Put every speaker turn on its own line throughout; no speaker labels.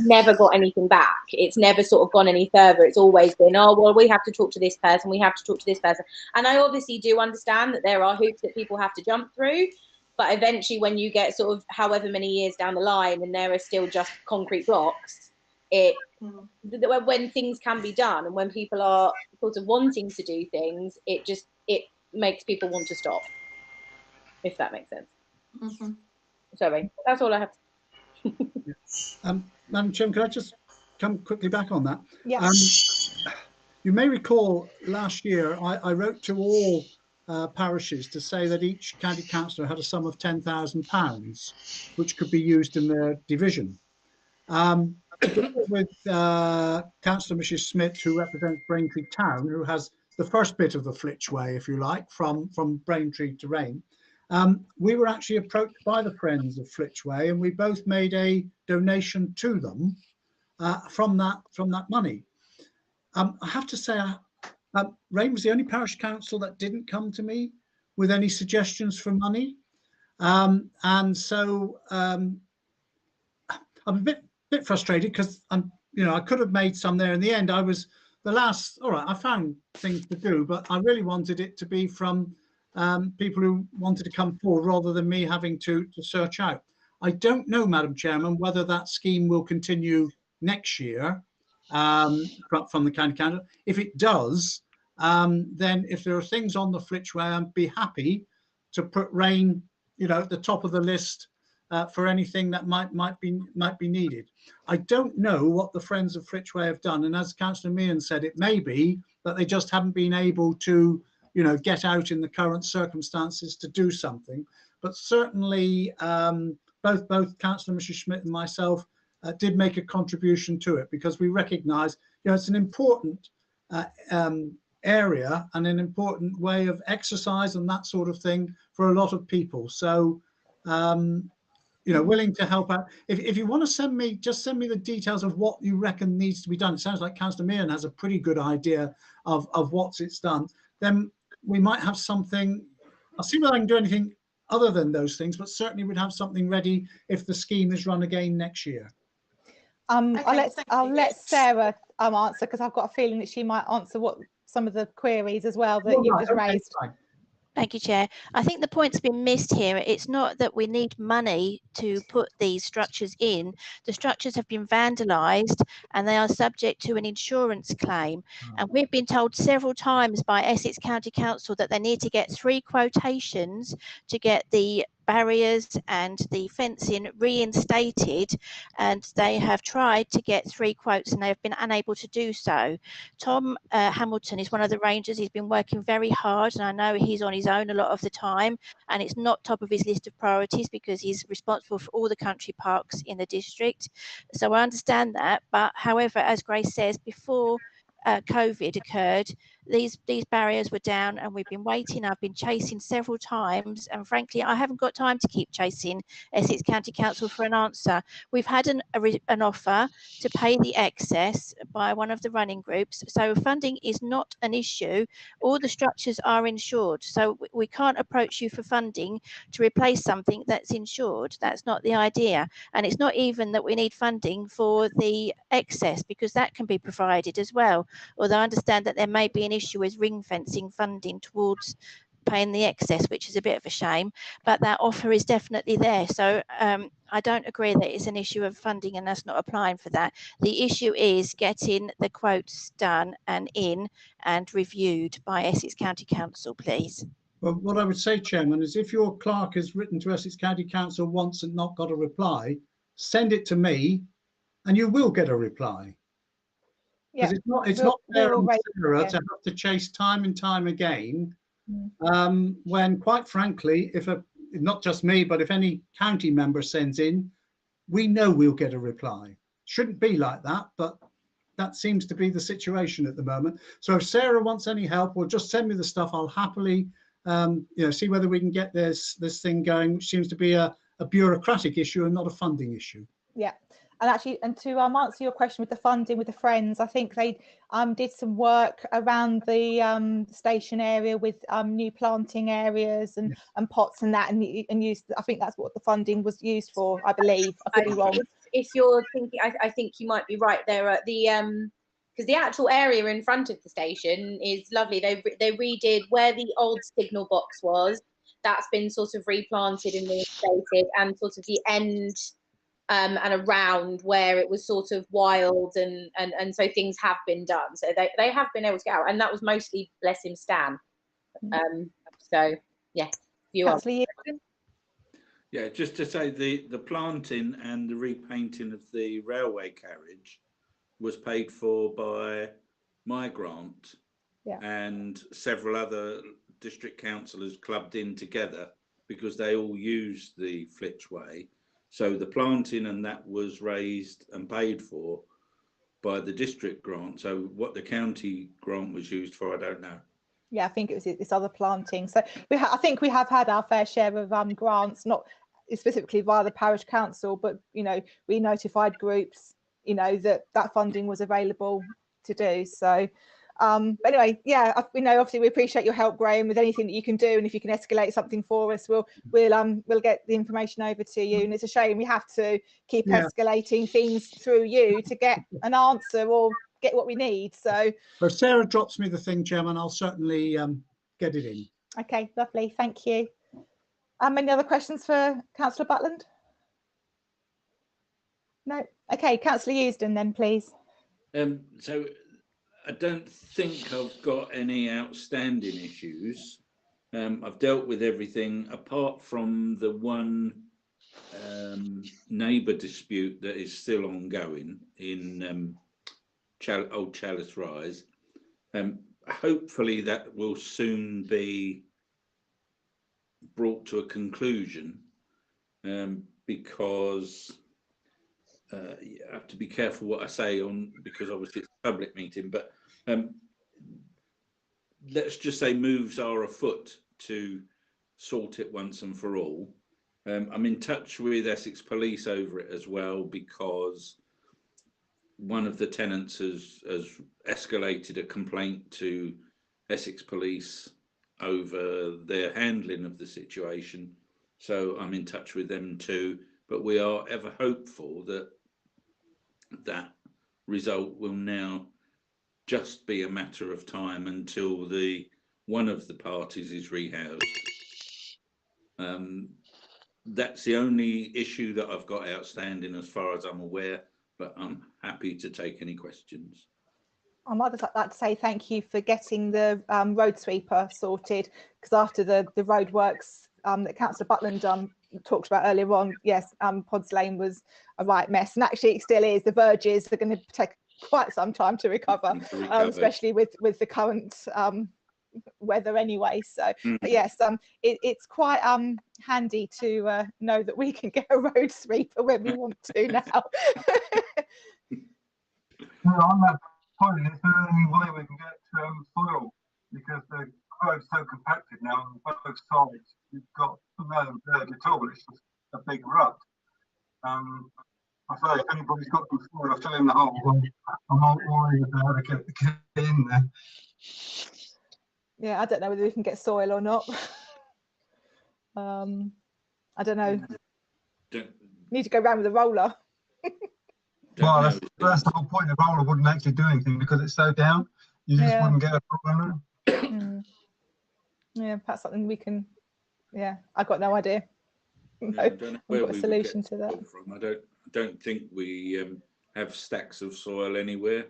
Never got anything back. It's never sort of gone any further. It's always been, oh, well, we have to talk to this person, we have to talk to this person. And I obviously do understand that there are hoops that people have to jump through, but eventually when you get sort of however many years down the line and there are still just concrete blocks, when things can be done and when people are sort of wanting to do things, it makes people want to stop, if that makes sense. Sorry, that's all I have to
Madam Chairman, could I just come quickly back on that?
Yeah.
You may recall last year I wrote to all parishes to say that each county councillor had a sum of £10,000, which could be used in their division. With Councillor Mrs. Smith, who represents Braintree Town, who has the first bit of the Flitchway, if you like, from Braintree to Rayne. We were actually approached by the Friends of Flitchway, and we both made a donation to them from that money. I have to say, Rayne was the only parish council that didn't come to me with any suggestions for money, and so I'm a bit frustrated because I could have made some there in the end. I was the last. All right, I found things to do, but I really wanted it to be from people who wanted to come forward rather than me having to search out. I don't know, Madam Chairman, whether that scheme will continue next year, from the county council. If it does, then if there are things on the Flitchway, I'd be happy to put Rayne, at the top of the list for anything that might be needed. I don't know what the Friends of Flitchway have done, and as Councillor Meehan said, it may be that they just haven't been able to, get out in the current circumstances to do something. But certainly, both Councillor Mrs. Schmidt and myself did make a contribution to it, because we recognise, it's an important area and an important way of exercise and that sort of thing for a lot of people. So, willing to help out. If you want to send me the details of what you reckon needs to be done. It sounds like Councillor Meehan has a pretty good idea of what's it's done. Then we might have something. I'll see whether I can do anything other than those things, but certainly we'd have something ready if the scheme is run again next year.
Okay, I'll let Sarah answer, because I've got a feeling that she might answer some of the queries as well that you've just raised.
Fine.
Thank you, Chair. I think the point's been missed here. It's not that we need money to put these structures in. The structures have been vandalised and they are subject to an insurance claim. And we've been told several times by Essex County Council that they need to get 3 quotations to get the barriers and the fencing reinstated, and they have tried to get 3 quotes and they have been unable to do so. Tom Hamilton is one of the rangers. He's been working very hard, and I know he's on his own a lot of the time, and it's not top of his list of priorities because he's responsible for all the country parks in the district. So I understand that, but however, as Grace says, before COVID occurred, these barriers were down and we've been waiting. I've been chasing several times, and frankly I haven't got time to keep chasing Essex County Council for an answer. We've had an offer to pay the excess by one of the running groups, so funding is not an issue. All the structures are insured, so we can't approach you for funding to replace something that's insured. That's not the idea, and it's not even that we need funding for the excess, because that can be provided as well, although I understand that there may be an issue with ring fencing funding towards paying the excess, which is a bit of a shame, but that offer is definitely there. So I don't agree that it's an issue of funding and us not applying for that. The issue is getting the quotes done and in and reviewed by Essex County Council, please.
Well, what I would say, Chairman, is if your clerk has written to Essex County Council once and not got a reply, send it to me and you will get a reply. Because it's not fair on Sarah to have to chase time and time again, when, quite frankly, if not just me, but if any county member sends in, we know we'll get a reply. Shouldn't be like that, but that seems to be the situation at the moment. So if Sarah wants any help, or just send me the stuff, I'll happily see whether we can get this thing going, which seems to be a bureaucratic issue and not a funding issue.
Yeah. And actually, and to answer your question with the funding with the Friends, I think they did some work around the station area with new planting areas and pots and that, and used. I think that's what the funding was used for. I believe. I could be wrong.
If you're thinking, I think you might be right there. At the because the actual area in front of the station is lovely. They redid where the old signal box was. That's been sort of replanted and reinstated, and sort of the end. And around where it was sort of wild and so things have been done. So they have been able to get out, and that was mostly, bless him, Stan. So yeah, you are.
Yeah, just to say the planting and the repainting of the railway carriage was paid for by my grant, and several other district councillors clubbed in together because they all used the Flitchway. So the planting and that was raised and paid for by the district grant. So what the county grant was used for, I don't know.
Yeah, I think it was this other planting. So I think we have had our fair share of grants, not specifically via the parish council, but we notified groups, that funding was available to do. So but anyway, yeah, obviously we appreciate your help, Graham, with anything that you can do, and if you can escalate something for us, we'll get the information over to you. And it's a shame we have to keep escalating things through you to get an answer or get what we need. So
if Sarah drops me the thing, Chairman, I'll certainly get it in.
Okay, lovely, thank you. Any other questions for Councillor Butland? No. Okay, Councillor Eusden then, please.
So I don't think I've got any outstanding issues. I've dealt with everything apart from the one neighbour dispute that is still ongoing in Old Chalice Rise. Hopefully that will soon be brought to a conclusion, because you have to be careful what I say on, because obviously it's a public meeting, but let's just say moves are afoot to sort it once and for all. I'm in touch with Essex Police over it as well, because one of the tenants has escalated a complaint to Essex Police over their handling of the situation. So I'm in touch with them too, but we are ever hopeful that that result will now just be a matter of time until one of the parties is rehoused. That's the only issue that I've got outstanding as far as I'm aware, but I'm happy to take any questions.
I might just like to say thank you for getting the road sweeper sorted, because after the road works that Councillor Butland talked about earlier on, yes, Pods Lane was a right mess, and actually it still is. The verges are going to take quite some time to recover, especially with the current weather anyway. So but yes, it's quite handy to know that we can get a road sweeper when we want to now.
On that point, is there any way we can get soil, because the road's so compacted now on both sides, you've got no dirt at all, it's just a big rut. I say, if anybody's got some soil to fill in the hole, I'm not worried about how to get in there.
Yeah, I don't know whether we can get soil or not. I don't know. Need to go round with a roller.
Well, that's the whole point. The roller wouldn't actually do anything because it's so down. You just wouldn't get a problem.
Yeah, perhaps something we can. Yeah, I've got no idea. No,
I don't know where
got a solution to that.
From. I don't think we have stacks of soil anywhere,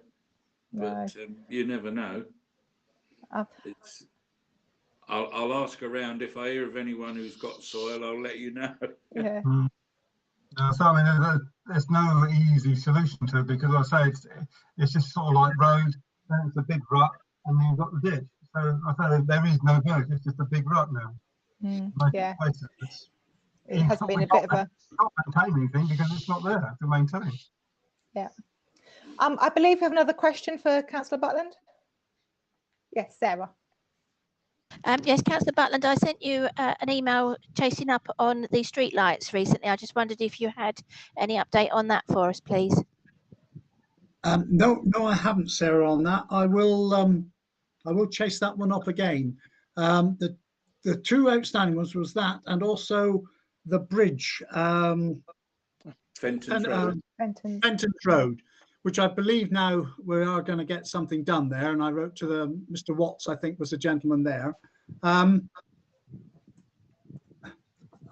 but you never know. I'll ask around. If I hear of anyone who's got soil, I'll let you know.
Yeah.
So I mean, there's no easy solution to it, because I say it's just sort of like road, then it's a big rut, and then you've got the ditch. So I say there is no dirt; it's just a big rut now.
Yeah.
It has been a bit of a not maintaining thing because it's not there to maintain.
Yeah. I believe we have another question for Councillor Butland. Yes, Sarah.
Yes, Councillor Butland, I sent you an email chasing up on the street lights recently. I just wondered if you had any update on that for us, please.
No, I haven't, Sarah, on that. I will chase that one up again. The two outstanding ones was that, and also the bridge, Fenton's Road, which I believe now we are going to get something done there. And I wrote to Mr. Watts, I think was the gentleman there. I've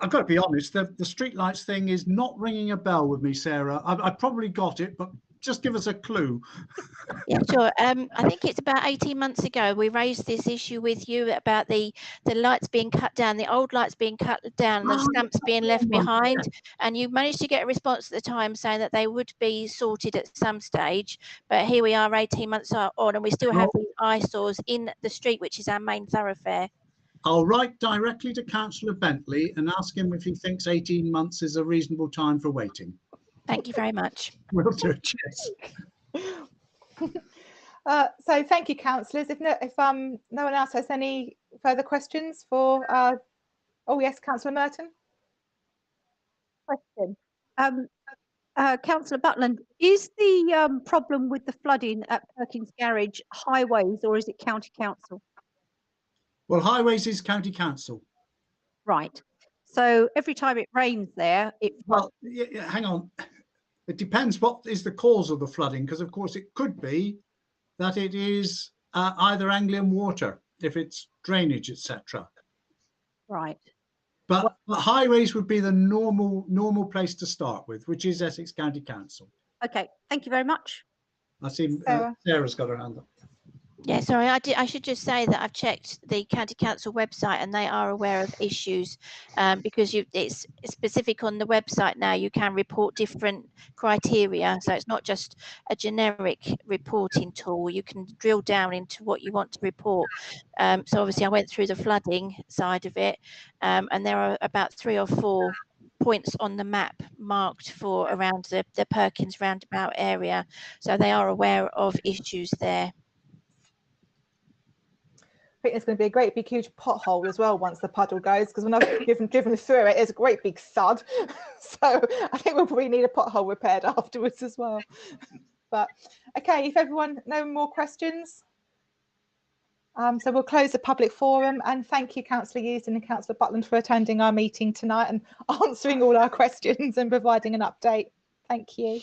got to be honest, the streetlights thing is not ringing a bell with me, Sarah. I probably got it, but just give us a clue.
Yeah, sure. I think it's about 18 months ago we raised this issue with you about the lights being cut down, the old lights being cut down, and the stumps being left behind. And you managed to get a response at the time saying that they would be sorted at some stage. But here we are 18 months on, and we still have these eyesores in the street, which is our main thoroughfare.
I'll write directly to Councillor Bentley and ask him if he thinks 18 months is a reasonable time for waiting.
Thank you very much.
Will do. Cheers.
So thank you, councillors. If no one else has any further questions for oh yes, Councillor Merton.
Question. Councillor Butland, is the problem with the flooding at Perkins Garage highways or is it county council?
Well, highways is county council.
Right. So every time it rains there, it
well, yeah, hang on. It depends what is the cause of the flooding, because of course it could be that it is either Anglian water, if it's drainage, etc.
Right.
But highways would be the normal place to start with, which is Essex County Council.
Okay, thank you very much.
I see Sarah's got her hand up.
Yeah, sorry, I should just say that I've checked the County Council website and they are aware of issues, because it's specific on the website now. You can report different criteria, so it's not just a generic reporting tool. You can drill down into what you want to report. So obviously I went through the flooding side of it, and there are about 3 or 4 points on the map marked for around the Perkins roundabout area. So they are aware of issues there.
I think there's going to be a great big huge pothole as well once the puddle goes, because when I've driven through it, it's a great big thud. So I think we'll probably need a pothole repaired afterwards as well. But okay, if everyone, no more questions, so we'll close the public forum, and thank you Councillor Eusden and Councillor Butland for attending our meeting tonight and answering all our questions and providing an update. Thank you.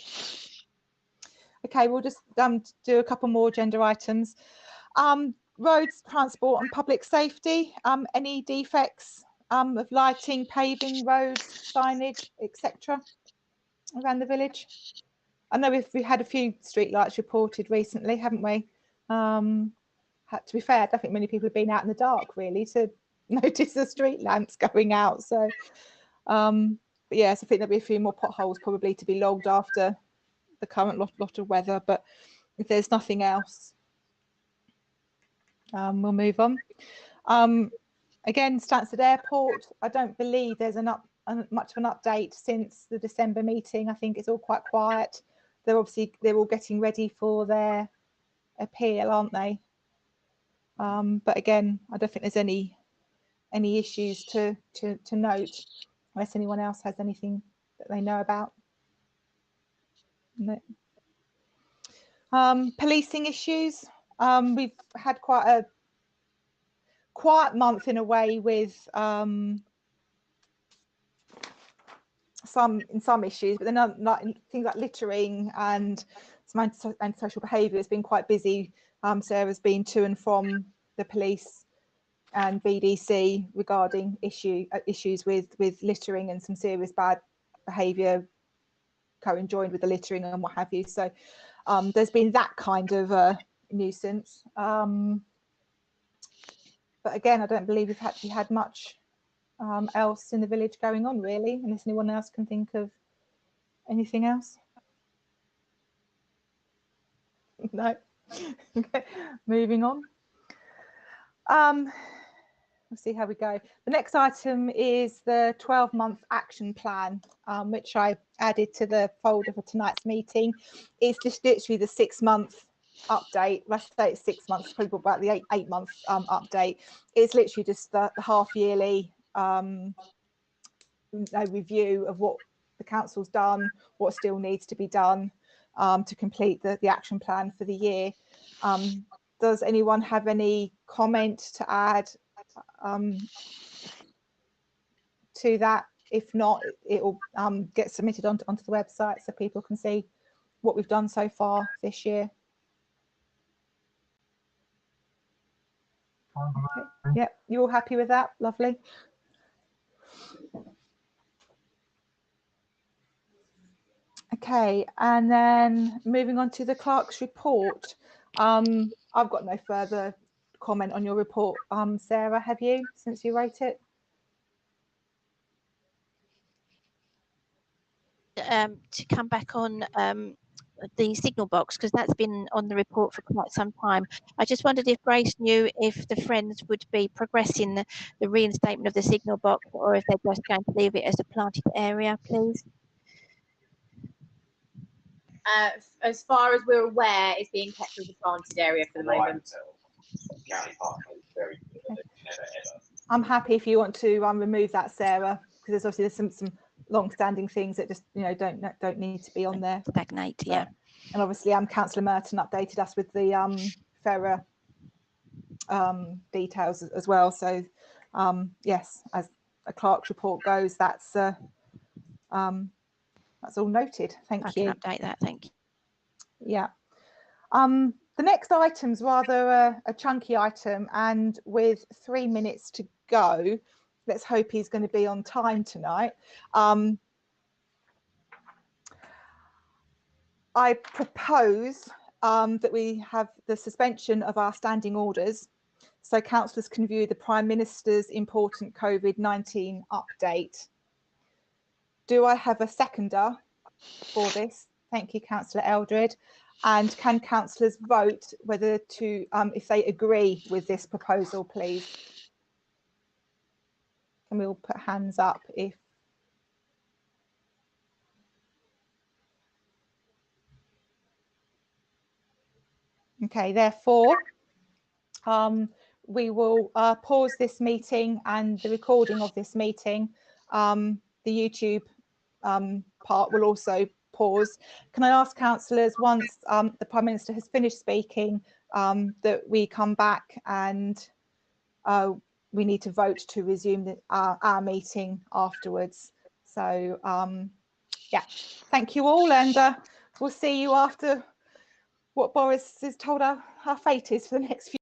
Okay, we'll just do a couple more agenda items. Roads, transport and public safety, any defects of lighting, paving, roads, signage, etc. around the village? I know we had a few street lights reported recently, haven't we? To be fair, I don't think many people have been out in the dark really to notice the street lamps going out. So, but yes, I think there'll be a few more potholes probably to be logged after the current lot of weather. But if there's nothing else, we'll move on. Again, Stansted Airport, I don't believe there's much of an update since the December meeting. I think it's all quite quiet. They're all getting ready for their appeal, aren't they? But again, I don't think there's any issues to note, unless anyone else has anything that they know about. No. Policing issues. We've had quite a quiet month in a way with some issues, but then not things like littering and some antisocial behaviour has been quite busy. Sarah's been to and from the police and BDC regarding issues with littering and some serious bad behaviour co-joined with the littering and what have you. So there's been that kind of nuisance. But again, I don't believe we've actually had much else in the village going on really, unless anyone else can think of anything else. No. Okay. Moving on. We'll see how we go. The next item is the 12-month action plan, which I added to the folder for tonight's meeting. It's just literally the 6-month update. Let's say it's 6 months, probably about the 8-month update. It's literally just the half-yearly review of what the council's done, what still needs to be done to complete the action plan for the year. Does anyone have any comment to add to that? If not, it will get submitted onto the website so people can see what we've done so far this year. Okay. Yep, you're all happy with that? Lovely. Okay, and then moving on to the clerk's report. I've got no further comment on your report. Sarah, have you, since you wrote it?
To come back on the signal box, because that's been on the report for quite some time. I just wondered if Grace knew if the Friends would be progressing the reinstatement of the signal box, or if they're just going to leave it as a planted area, please.
As far as we're aware, it's being kept as a planted area for the moment.
I'm happy if you want to remove that, Sarah, because there's some long-standing things that just don't need to be on there.
Stagnate, yeah.
And obviously, Councillor Merton updated us with the FERA details as well. So yes, as a clerk's report goes, that's all noted. Thank you.
I can update that. Thank you.
Yeah. The next item's rather a chunky item, and with 3 minutes to go, let's hope he's going to be on time tonight. I propose that we have the suspension of our standing orders, so councillors can view the Prime Minister's important COVID-19 update. Do I have a seconder for this? Thank you, Councillor Eldred. And can councillors vote whether to, if they agree with this proposal, please? Can we all put hands up if? Okay, therefore, we will pause this meeting and the recording of this meeting. The YouTube part will also pause. Can I ask councillors, once the Prime Minister has finished speaking, that we come back and we need to vote to resume our meeting afterwards. So yeah, thank you all, and we'll see you after what Boris has told our fate is for the next few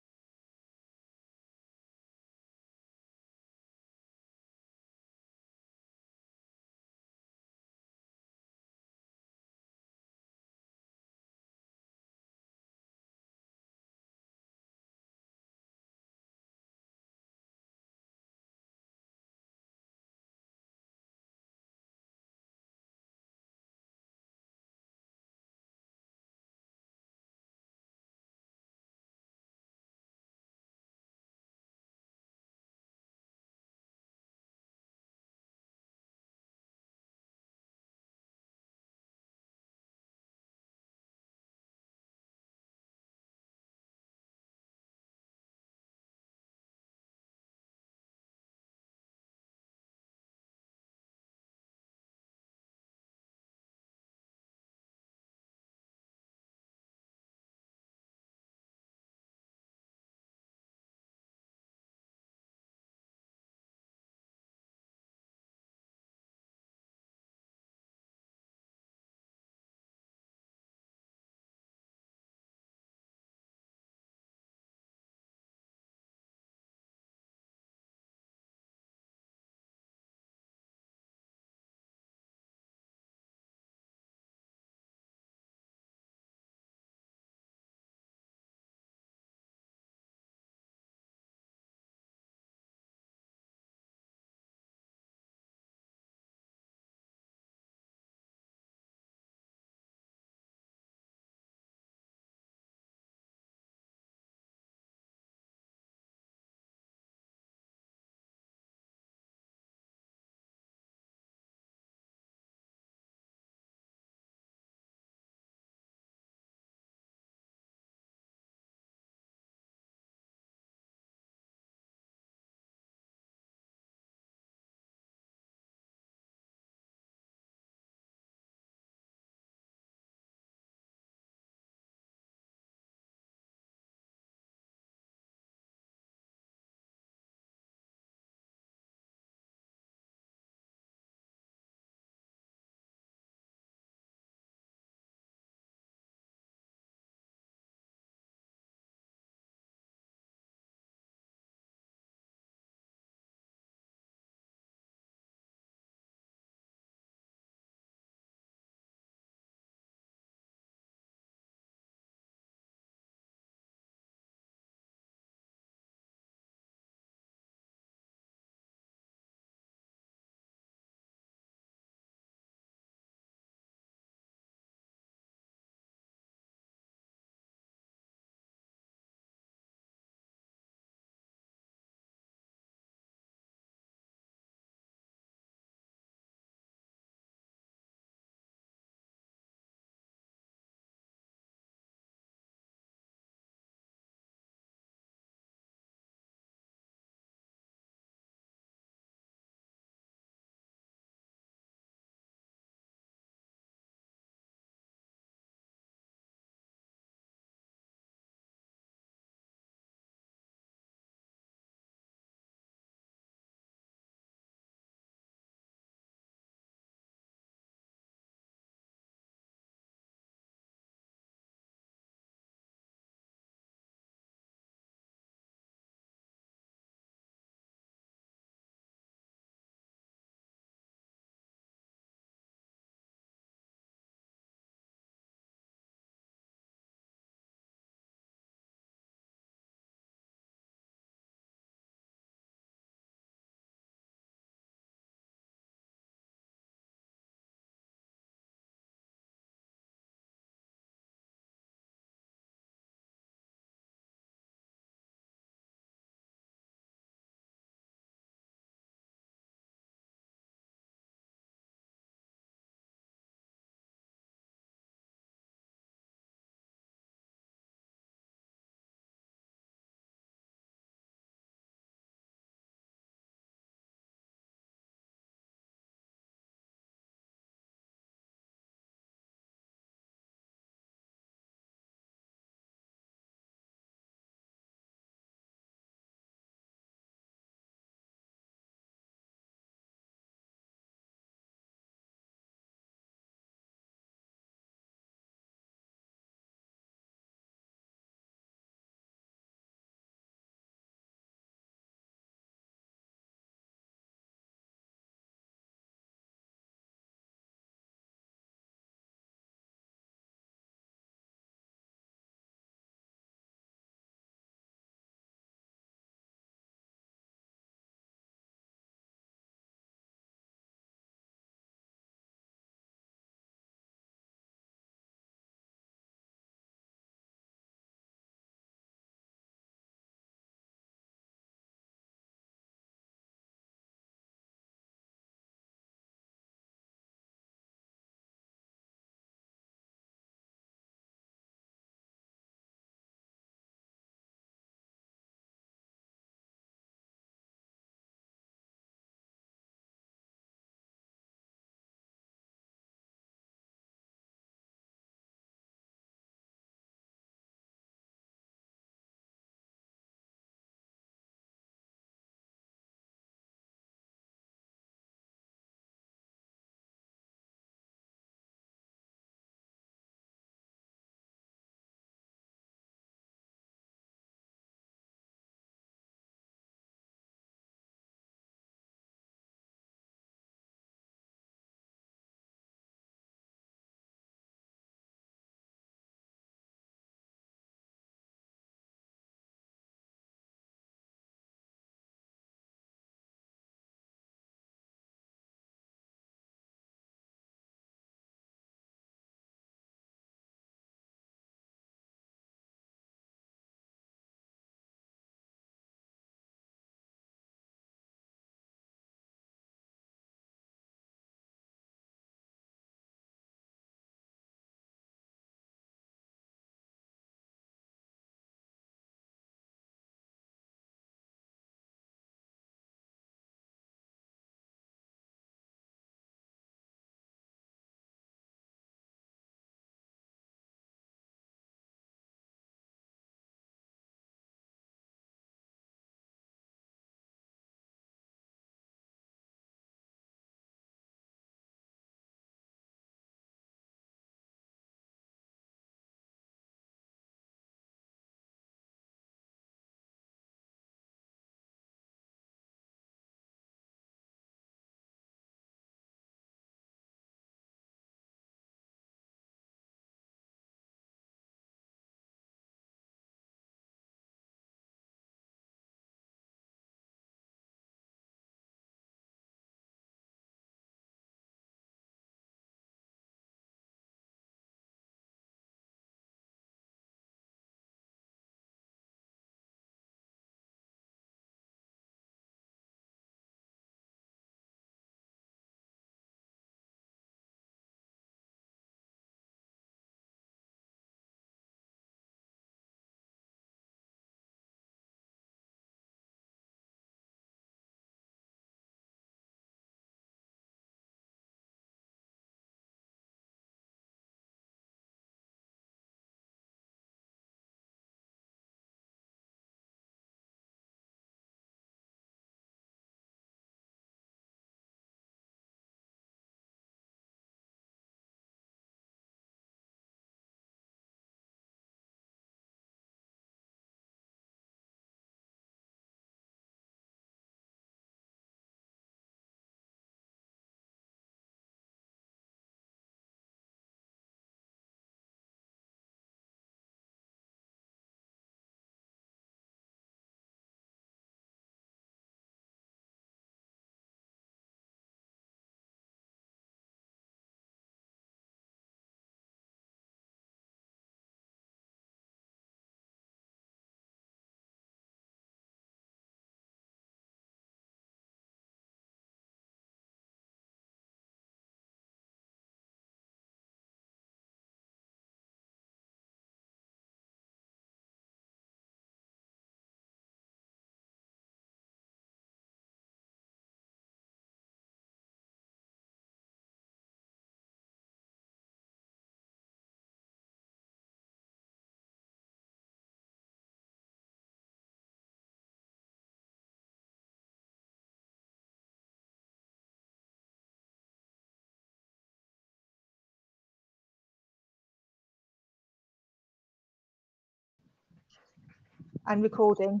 and recording.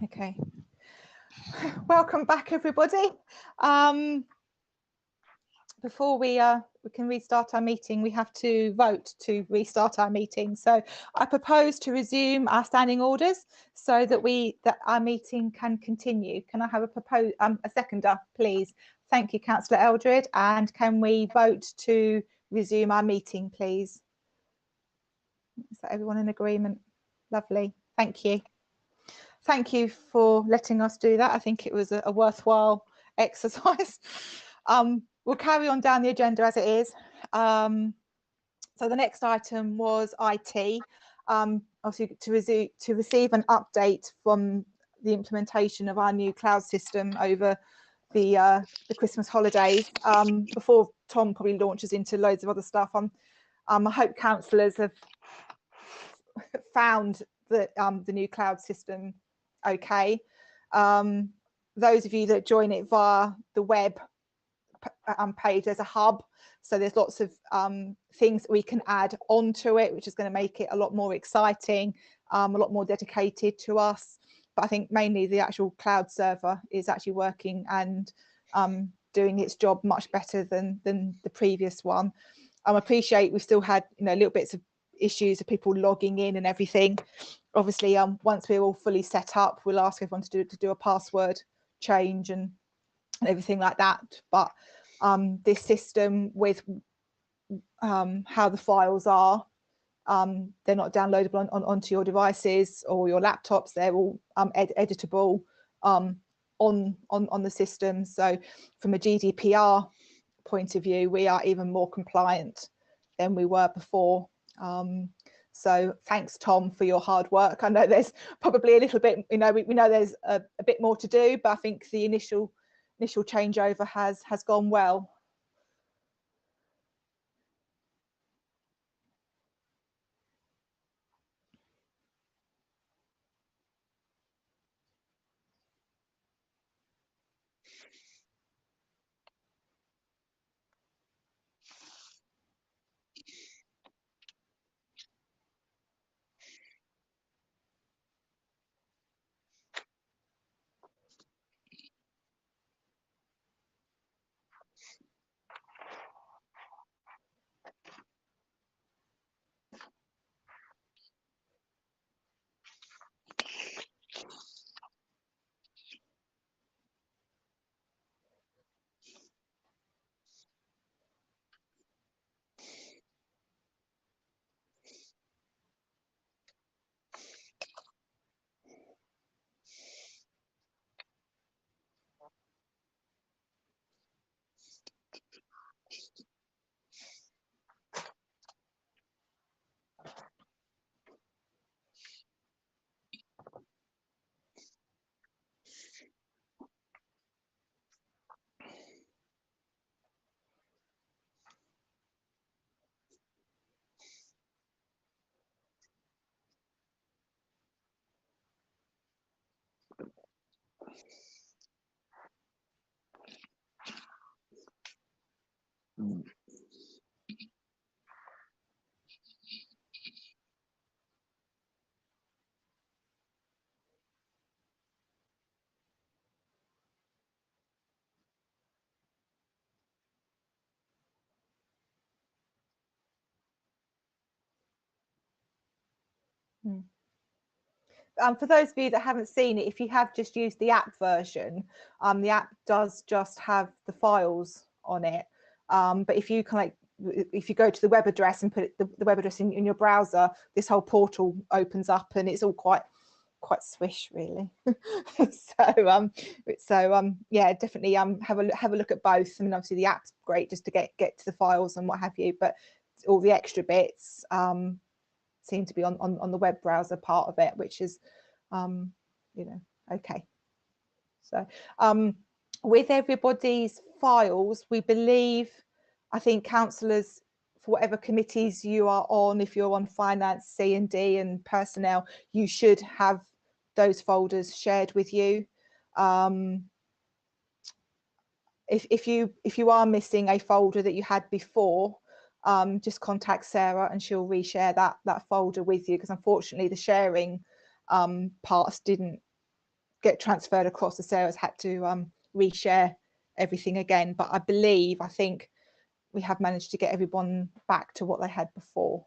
Okay. Welcome back, everybody. Before we can restart our meeting, we have to vote to restart our meeting. So I propose to resume our standing orders so that our meeting can continue. Can I have a seconder, please? Thank you, Councillor Eldred. And can we vote to resume our meeting, please? Is that everyone in agreement? Lovely. Thank you. Thank you for letting us do that. I think it was a worthwhile exercise. We'll carry on down the agenda as it is. So the next item was IT. Obviously to receive an update from the implementation of our new cloud system over the Christmas holidays. Before Tom probably launches into loads of other stuff, I hope councillors have found the new cloud system okay. Those of you that join it via the web page, there's a hub, so there's lots of things we can add onto it, which is going to make it a lot more exciting, a lot more dedicated to us. But I think mainly the actual cloud server is actually working and doing its job much better than the previous one. I appreciate we still had little bits of issues of people logging in and everything. Obviously, once we're all fully set up, we'll ask everyone to do a password change and everything like that. But this system with how the files are, they're not downloadable onto your devices or your laptops. They're all editable on the system. So from a GDPR point of view, we are even more compliant than we were before. So thanks, Tom, for your hard work. I know there's probably a little bit, we know there's a bit more to do, but I think the initial changeover has gone well. For those of you that haven't seen it, if you have just used the app version, the app does just have the files on it. But if you if you go to the web address and put the web address in your browser, this whole portal opens up and it's all quite swish, really. so yeah, definitely have a look at both. I mean, obviously the app's great just to get to the files and what have you, but all the extra bits seem to be on the web browser part of it, which is okay. So with everybody's files, we believe, I think councillors, for whatever committees you are on, if you're on finance, C&D and personnel, you should have those folders shared with you. If you are missing a folder that you had before, just contact Sarah and she'll reshare that folder with you, because unfortunately the sharing parts didn't get transferred across, so Sarah's had to reshare everything again. But I think we have managed to get everyone back to what they had before.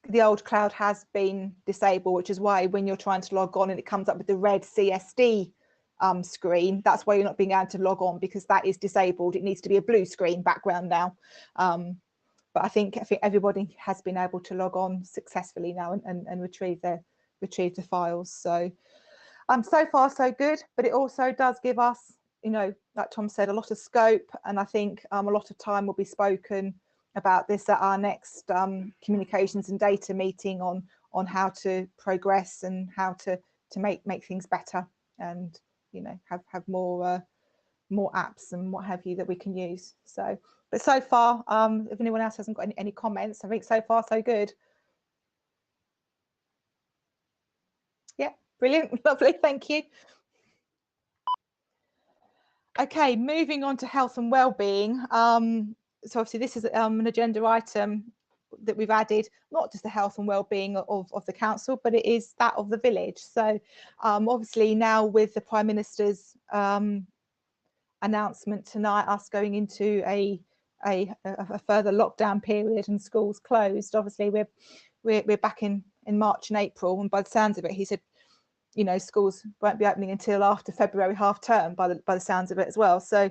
The old cloud has been disabled, which is why when you're trying to log on and it comes up with the red CSD screen, that's why you're not being able to log on, because that is disabled. It needs to be a blue screen background now. But I think everybody has been able to log on successfully now and retrieve the files. So so far so good, but it also does give us, like Tom said, a lot of scope, and I think a lot of time will be spoken about this at our next communications and data meeting on how to progress and how to make things better, and have more apps and what have you that we can use. So, but so far, if anyone else hasn't got any comments, I think so far so good. Yeah, brilliant, lovely, thank you. Okay, moving on to health and well-being. So obviously this is an agenda item that we've added, not just the health and well-being of the council, but it is that of the village. So obviously now with the Prime Minister's announcement tonight, us going into a further lockdown period and schools closed, obviously we're back in March and April, and by the sounds of it, he said, schools won't be opening until after February half term by the sounds of it as well. So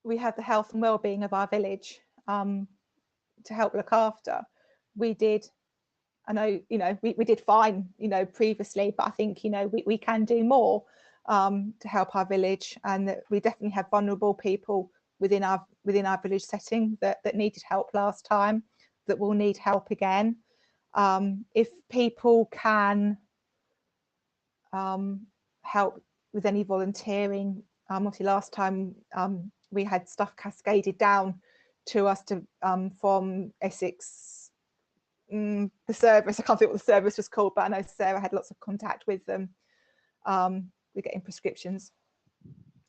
we have the health and well-being of our village to help look after. We did, I know, we did fine, previously, but I think, we can do more to help our village, and that we definitely have vulnerable people within our village setting that needed help last time, that will need help again. If people can help with any volunteering, obviously last time we had stuff cascaded down to us from Essex, the service. I can't think what the service was called, but I know Sarah had lots of contact with them. We're getting prescriptions.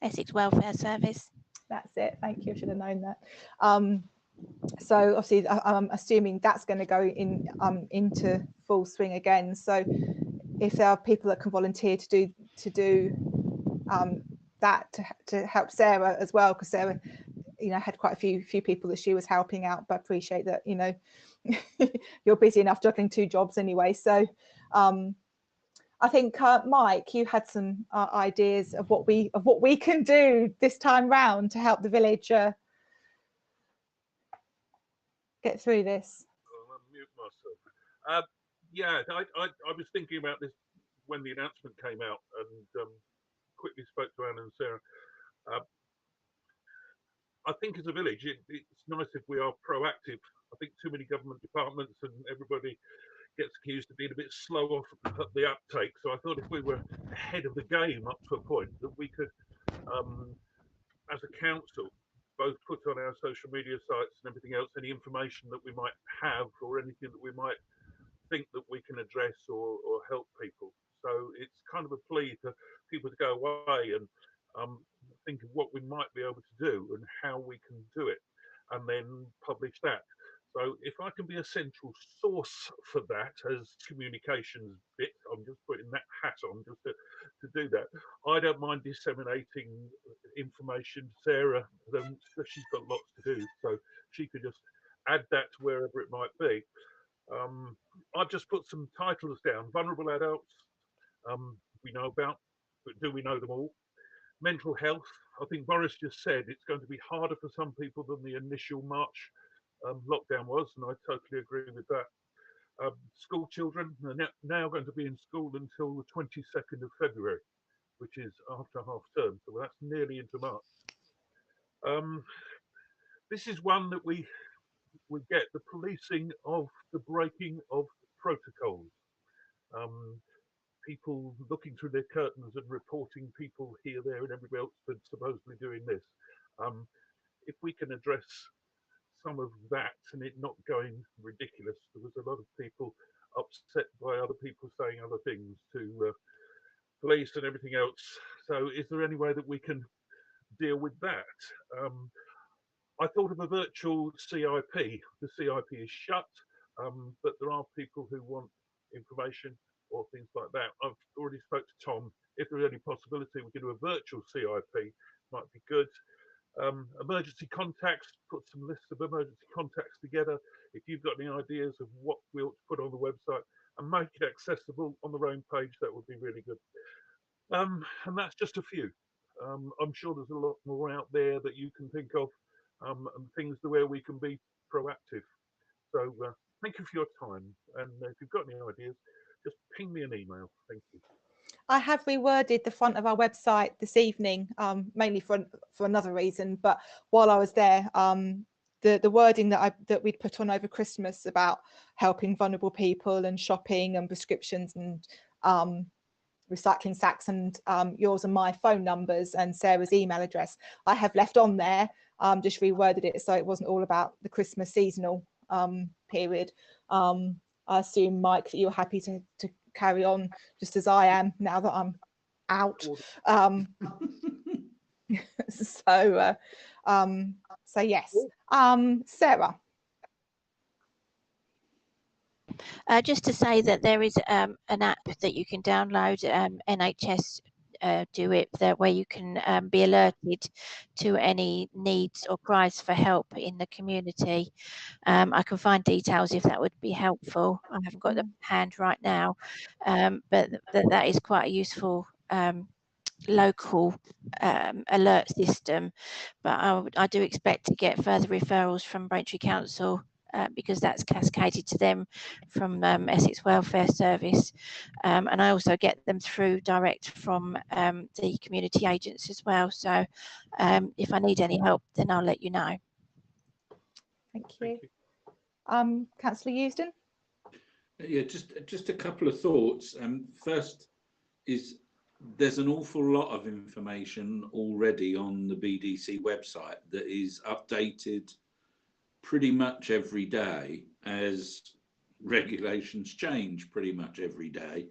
Essex Welfare Service.
That's it. Thank you. I should have known that. So obviously, I'm assuming that's going to go into full swing again. So if there are people that can volunteer to do that to help Sarah as well, because Sarah, had quite a few people that she was helping out. But I appreciate that, you're busy enough juggling 2 jobs anyway. So I think Mike, you had some ideas of what we can do this time round to help the village get through this.
I'll mute myself. Yeah, I was thinking about this when the announcement came out, and quickly spoke to Anne and Sarah. I think as a village, it's nice if we are proactive. I think too many government departments and everybody gets accused of being a bit slow off at the uptake. So I thought if we were ahead of the game up to a point, that we could, as a council, both put on our social media sites and everything else any information that we might have, or anything that we might think that we can address or help people. So it's kind of a plea to people to go away and think of what we might be able to do and how we can do it, and then publish that. So if I can be a central source for that as communications bit, I'm just putting that hat on just to do that. I don't mind disseminating information. Sarah, she's got lots to do, so she could just add that to wherever it might be. I've just put some titles down. Vulnerable adults, we know about, but do we know them all? Mental health, I think Boris just said it's going to be harder for some people than the initial March lockdown was, and I totally agree with that. School children are now going to be in school until the 22nd of February, which is after half term, so that's nearly into March. This is one that we get, the policing of the breaking of protocols. people looking through their curtains and reporting people here, there, and everywhere else for supposedly doing this. If we can address some of that and it not going ridiculous, there was a lot of people upset by other people saying other things to police and everything else. So is there any way that we can deal with that? I thought of a virtual CIP. The CIP is shut, but there are people who want information or things like that. I've already spoke to Tom. If there's any possibility we can do a virtual CIP, might be good. Emergency contacts, put some lists of emergency contacts together. If you've got any ideas of what we ought to put on the website and make it accessible on the Rayne page, that would be really good. And that's just a few. I'm sure there's a lot more out there that you can think of, and things where we can be proactive. So thank you for your time. And if you've got any ideas, just ping me an email. Thank you.
I have reworded the front of our website this evening, mainly for another reason. But while I was there, the wording that we'd put on over Christmas about helping vulnerable people and shopping and prescriptions and recycling sacks and yours and my phone numbers and Sarah's email address, I have left on there. Just reworded it so it wasn't all about the Christmas seasonal period. I assume, Mike, that you're happy to carry on just as I am now that I'm out. So yes. Sarah.
Just to say that there is an app that you can download, NHS do it, where you can be alerted to any needs or cries for help in the community. I can find details if that would be helpful. I haven't got the hand right now, but that is quite a useful local alert system. But I do expect to get further referrals from Braintree Council because that's cascaded to them from Essex Welfare Service, and I also get them through direct from the community agents as well. So if I need any help, then I'll let you know.
Thank you. Councillor Eusden?
Yeah, just a couple of thoughts. First is there's an awful lot of information already on the BDC website that is updated pretty much every day as regulations change pretty much every day,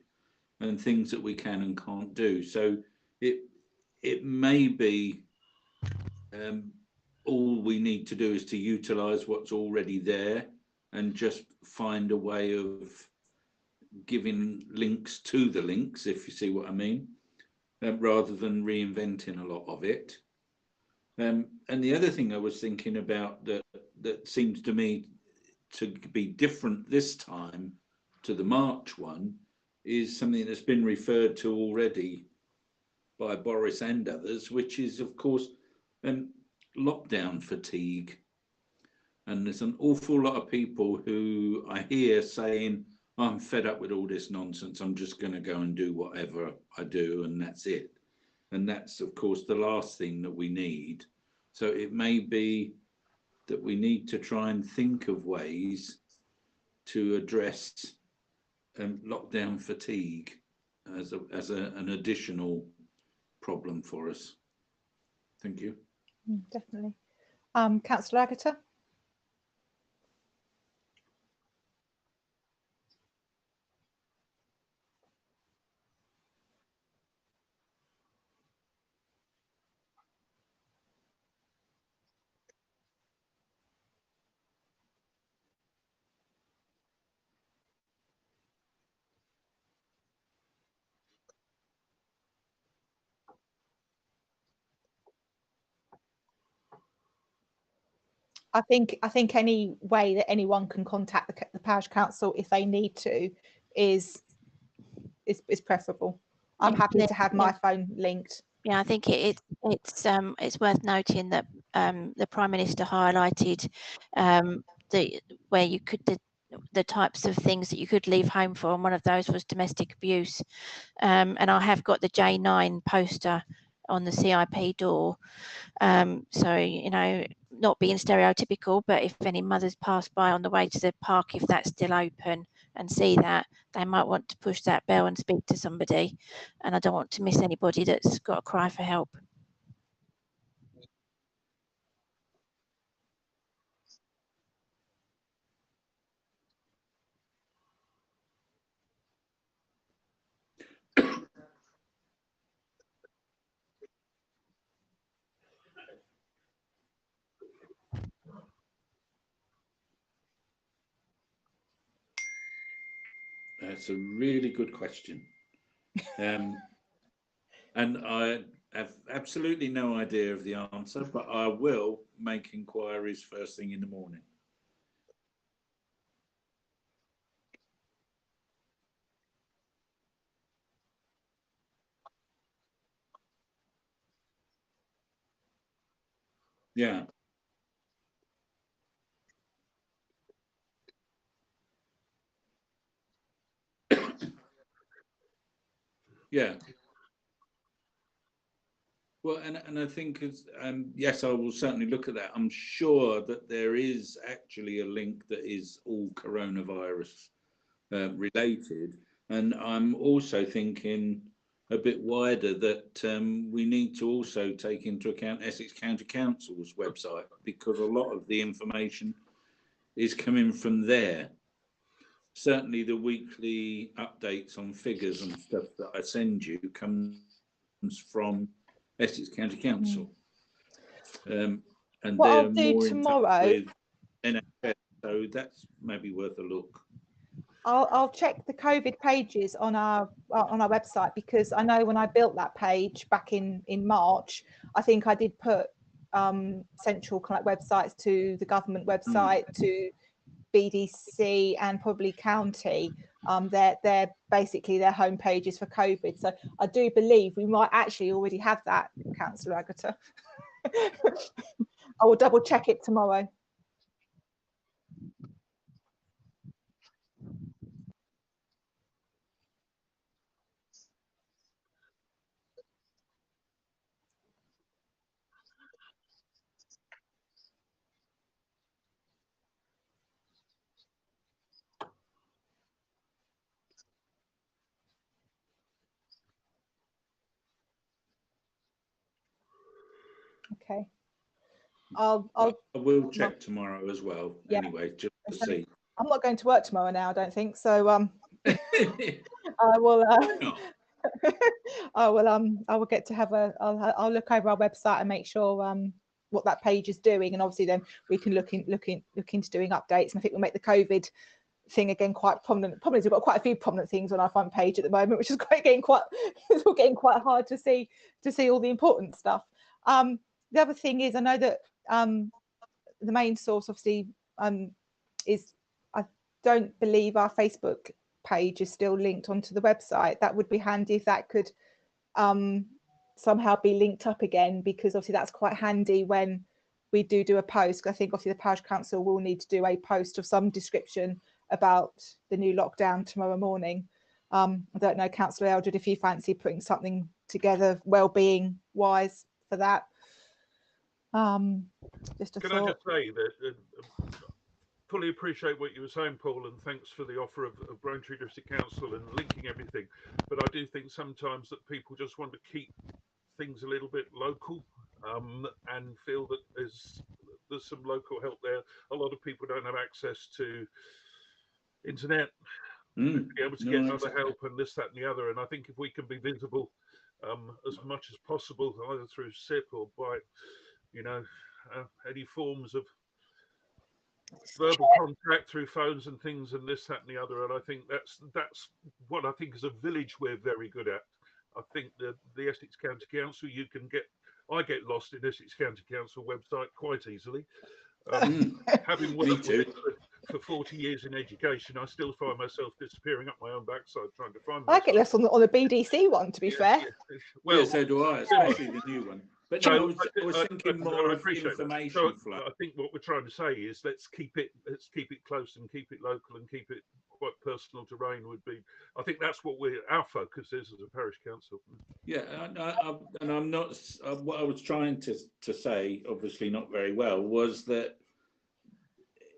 and things that we can and can't do. So it may be all we need to do is to utilize what's already there and just find a way of giving links to the links, if you see what I mean, rather than reinventing a lot of it. And the other thing I was thinking about that seems to me to be different this time to the March one is something that's been referred to already by Boris and others, which is, of course, lockdown fatigue. And there's an awful lot of people who I hear saying, I'm fed up with all this nonsense, I'm just going to go and do whatever I do, and that's it. And that's, of course, the last thing that we need. So it may be that we need to try and think of ways to address lockdown fatigue as an additional problem for us. Thank you.
Definitely. Councillor Agatha? I think any way that anyone can contact the parish council if they need to is preferable. I'm happy to have my phone linked.
Yeah, I think it's worth noting that the Prime Minister highlighted where you could the types of things that you could leave home for, and one of those was domestic abuse. And I have got the J9 poster on the CIP door. So, you know, not being stereotypical, but if any mothers pass by on the way to the park, if that's still open, and see that, they might want to push that bell and speak to somebody. And I don't want to miss anybody that's got a cry for help.
That's a really good question. And I have absolutely no idea of the answer, but I will make inquiries first thing in the morning. Yeah. Yeah. Well, and I think, yes, I will certainly look at that. I'm sure that there is actually a link that is all coronavirus related. And I'm also thinking a bit wider that we need to also take into account Essex County Council's website, because a lot of the information is coming from there. Certainly the weekly updates on figures and stuff that I send you comes from Essex County Council. And
what
they're
I'll do
more
tomorrow,
in touch with NHS, so that's maybe worth a look.
I'll check the COVID pages on our website, because I know when I built that page back in March, I think I did put central kind of websites to the government website, to BDC and probably county. They're basically their home pages for COVID. So I do believe we might actually already have that, Councillor Agata. I will double check it tomorrow. Okay. I
will check tomorrow as well. Yeah. Anyway, just to see.
I'm not going to work tomorrow now, I don't think. So I will. I will get to have I'll look over our website and make sure what that page is doing, and obviously then we can look into doing updates. And I think we'll make the COVID thing again quite prominent. Probably we've got quite a few prominent things on our front page at the moment, which is getting quite hard to see all the important stuff. The other thing is, I know that the main source obviously is, I don't believe our Facebook page is still linked onto the website. That would be handy if that could somehow be linked up again, because obviously that's quite handy when we do a post. I think obviously the Parish Council will need to do a post of some description about the new lockdown tomorrow morning. I don't know, Councillor Eldred, if you fancy putting something together wellbeing wise for that. Just a
Can
thought.
I just say that fully appreciate what you were saying, Paul, and thanks for the offer of Braintree District Council and linking everything. But I do think sometimes that people just want to keep things a little bit local, and feel that there's some local help there. A lot of people don't have access to internet, to be able to get other help and this, that, and the other. And I think if we can be visible as much as possible, either through SIP or by, any forms of verbal contact through phones and things and this, that, and the other. And I think that's what I think as a village we're very good at. I think the Essex County Council, I get lost in Essex County Council website quite easily. Having worked with it for 40 years in education, I still find myself disappearing up my own backside trying to find myself.
I get lost on the BDC one, to be fair.
Well, so do I, especially the new one. But no, I was thinking more of information flow.
I think what we're trying to say is let's keep it close and keep it local and keep it quite personal to Rayne would be. I think that's what our focus is as a parish council.
Yeah, and I'm not. What I was trying to say, obviously not very well, was that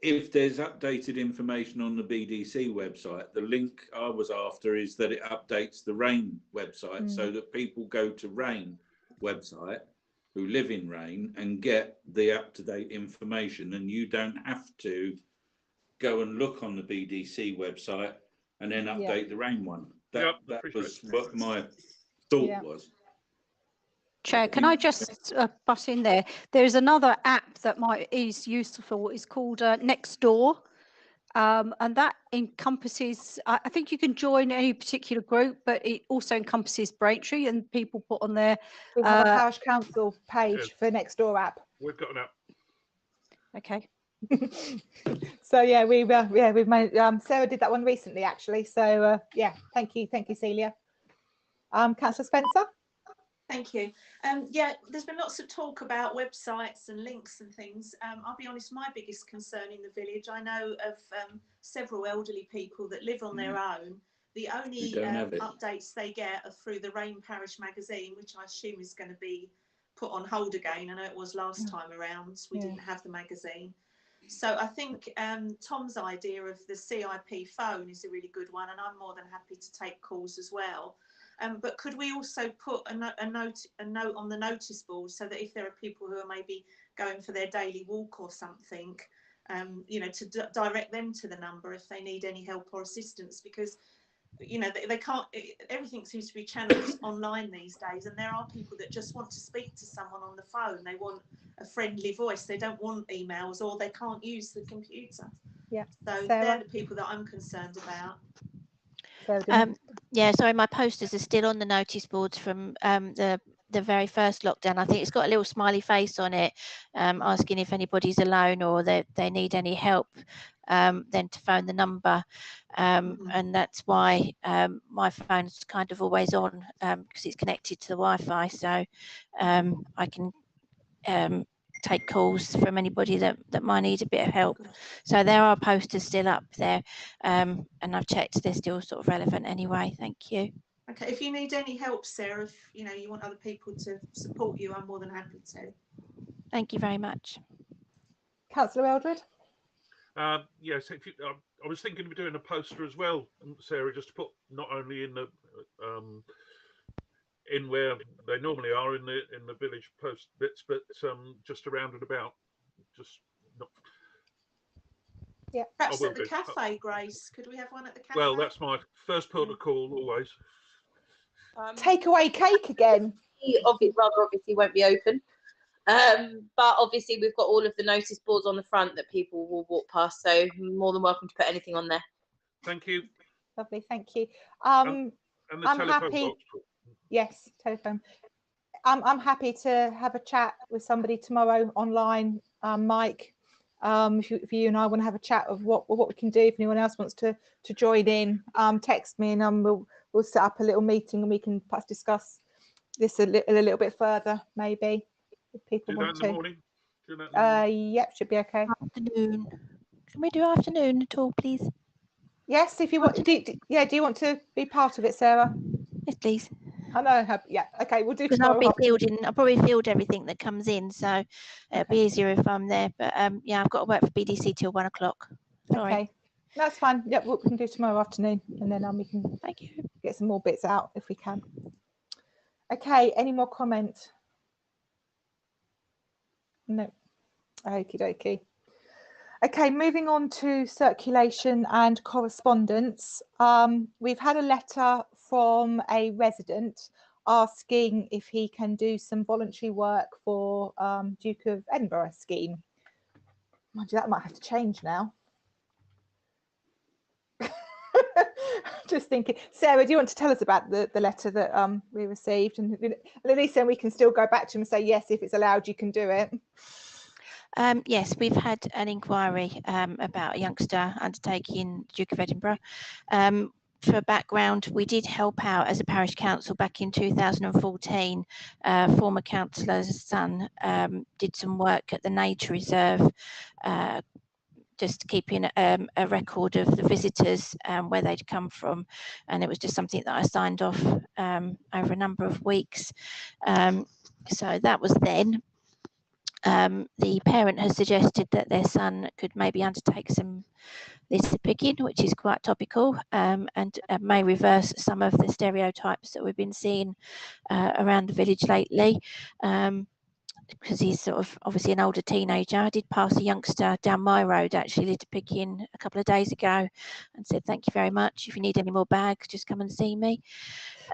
if there's updated information on the BDC website, the link I was after is that it updates the Rayne website so that people go to Rayne website who live in Rayne and get the up-to-date information, and you don't have to go and look on the BDC website and then update the Rayne one. That was what my thought was.
Chair, can I just butt in there? There's another app that is useful. It's called Nextdoor, and that encompasses. I think you can join any particular group, but it also encompasses Braintree, and people put on their.
We have a parish council page for Nextdoor app.
We've got an app.
Okay.
So yeah, we've made. Sarah did that one recently, actually. So yeah, thank you, Celia. Councillor Spencer.
Thank you. Yeah, there's been lots of talk about websites and links and things. I'll be honest, my biggest concern in the village, I know of several elderly people that live on their own. The only updates they get are through the Rayne Parish magazine, which I assume is going to be put on hold again. I know it was last time around. We didn't have the magazine. So I think Tom's idea of the CIP phone is a really good one, and I'm more than happy to take calls as well. But could we also put a note on the notice board so that if there are people who are maybe going for their daily walk or something, you know, to direct them to the number if they need any help or assistance, because you know they can't. Everything seems to be channeled online these days, and there are people that just want to speak to someone on the phone. They want a friendly voice. They don't want emails, or they can't use the computer.
Yeah.
So they're the people that I'm concerned about.
Yeah, sorry, my posters are still on the notice boards from the very first lockdown. I think it's got a little smiley face on it, asking if anybody's alone or they need any help, then to phone the number. And that's why my phone's kind of always on, because it's connected to the Wi-Fi. So I can take calls from anybody that might need a bit of help. So there are posters still up there, and I've checked they're still sort of relevant anyway. Thank you.
Okay, if you need any help, Sarah, if you know you want other people to support you, I'm more than happy to.
Thank you very much.
Councillor Eldred.
Yes, if you, I was thinking of doing a poster as well, Sarah, just to put not only in the in where they normally are in the village post bits, but just around and about. Just not.
Yeah, perhaps at the cafe, Grace. Could we have one at the cafe?
Well, that's my first port of call always.
Takeaway cake again.
Obviously won't be open. But obviously we've got all of the notice boards on the front that people will walk past, so more than welcome to put anything on there.
Thank you.
Lovely, thank you.
And the
I'm
telephone
happy.
box.
Yes, telephone. I'm happy to have a chat with somebody tomorrow online, Mike. If you and I want to have a chat of what we can do, if anyone else wants to join in, text me and we'll set up a little meeting and we can perhaps discuss this a little bit further, maybe, if people want to.
Do that in the morning?
Yep, should be okay.
Afternoon. Can we do afternoon at all, please?
Yes, if you want. Do you want to be part of it, Sarah?
Yes, please.
I know. Yeah. Okay, we'll do
Because
tomorrow.
I'll probably field everything that comes in, so it'll be easier if I'm there. But yeah, I've got to work for BDC till 1 o'clock. Sorry. Okay,
that's fine. Yep, we can do tomorrow afternoon, and then we can get some more bits out if we can. Okay, any more comment? No. Okie dokie. Okay, moving on to circulation and correspondence. We've had a letter from a resident asking if he can do some voluntary work for Duke of Edinburgh scheme. Mind you, that might have to change now. Just thinking. Sarah, do you want to tell us about the letter that we received? And at least then we can still go back to him and say, yes, if it's allowed, you can do it.
Yes, we've had an inquiry about a youngster undertaking Duke of Edinburgh. For background, we did help out as a parish council back in 2014. Former councillor's son did some work at the nature reserve, just keeping a record of the visitors, where they'd come from, and it was just something that I signed off over a number of weeks. So that was then. the parent has suggested that their son could maybe undertake some litter picking, which is quite topical, and may reverse some of the stereotypes that we've been seeing around the village lately. Because he's sort of obviously an older teenager. I did pass a youngster down my road actually litter picking a couple of days ago and said, thank you very much. If you need any more bags, just come and see me.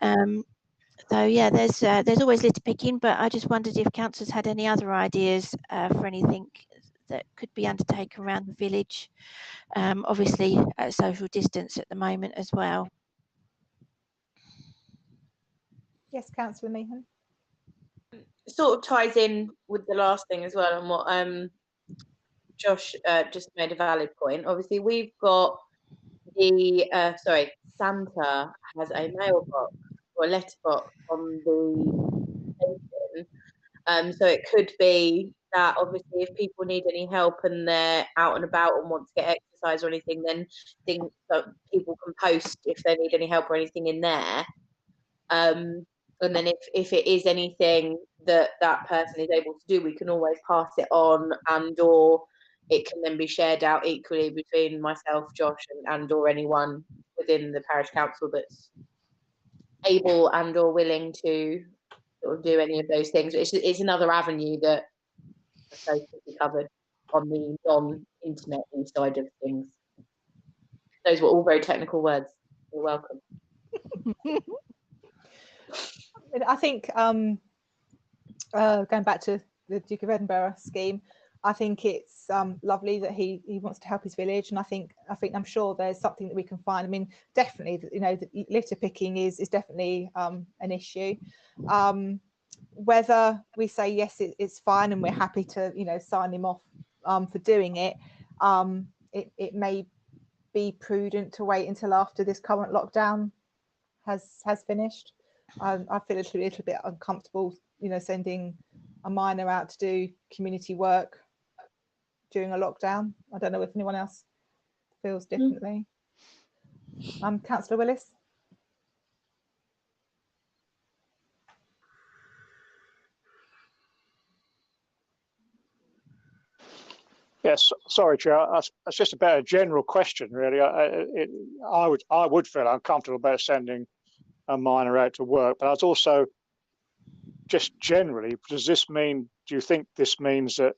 So yeah, there's always litter picking, but I just wondered if councillors had any other ideas for anything that could be undertaken around the village. Obviously at social distance at the moment as well.
Yes, Councillor Meehan.
Sort of ties in with the last thing as well, and what Josh just made a valid point. Obviously, we've got the Santa has a mailbox or a letterbox on the station. So it could be that obviously if people need any help and they're out and about and want to get exercise or anything, then people can post if they need any help or anything in there. And then if it is anything that person is able to do, we can always pass it on, and or it can then be shared out equally between myself, Josh, and or anyone within the parish council that's able and or willing to sort of do any of those things. It's another avenue that I suppose could be covered on the non-internet side of things. Those were all very technical words. You're welcome.
I think going back to the Duke of Edinburgh scheme, I think it's lovely that he wants to help his village, and I think I'm sure there's something that we can find. I mean, definitely, you know, the litter picking is definitely an issue. Whether we say yes, it's fine, and we're happy to, you know, sign him off for doing it, it may be prudent to wait until after this current lockdown has finished. I feel a little bit uncomfortable, you know, sending a minor out to do community work during a lockdown. I don't know if anyone else feels differently. Councillor Willis.
Yes, sorry, Chair. That's just about a general question, really. I would feel uncomfortable about sending a minor out to work, but I was also just generally, do you think this means that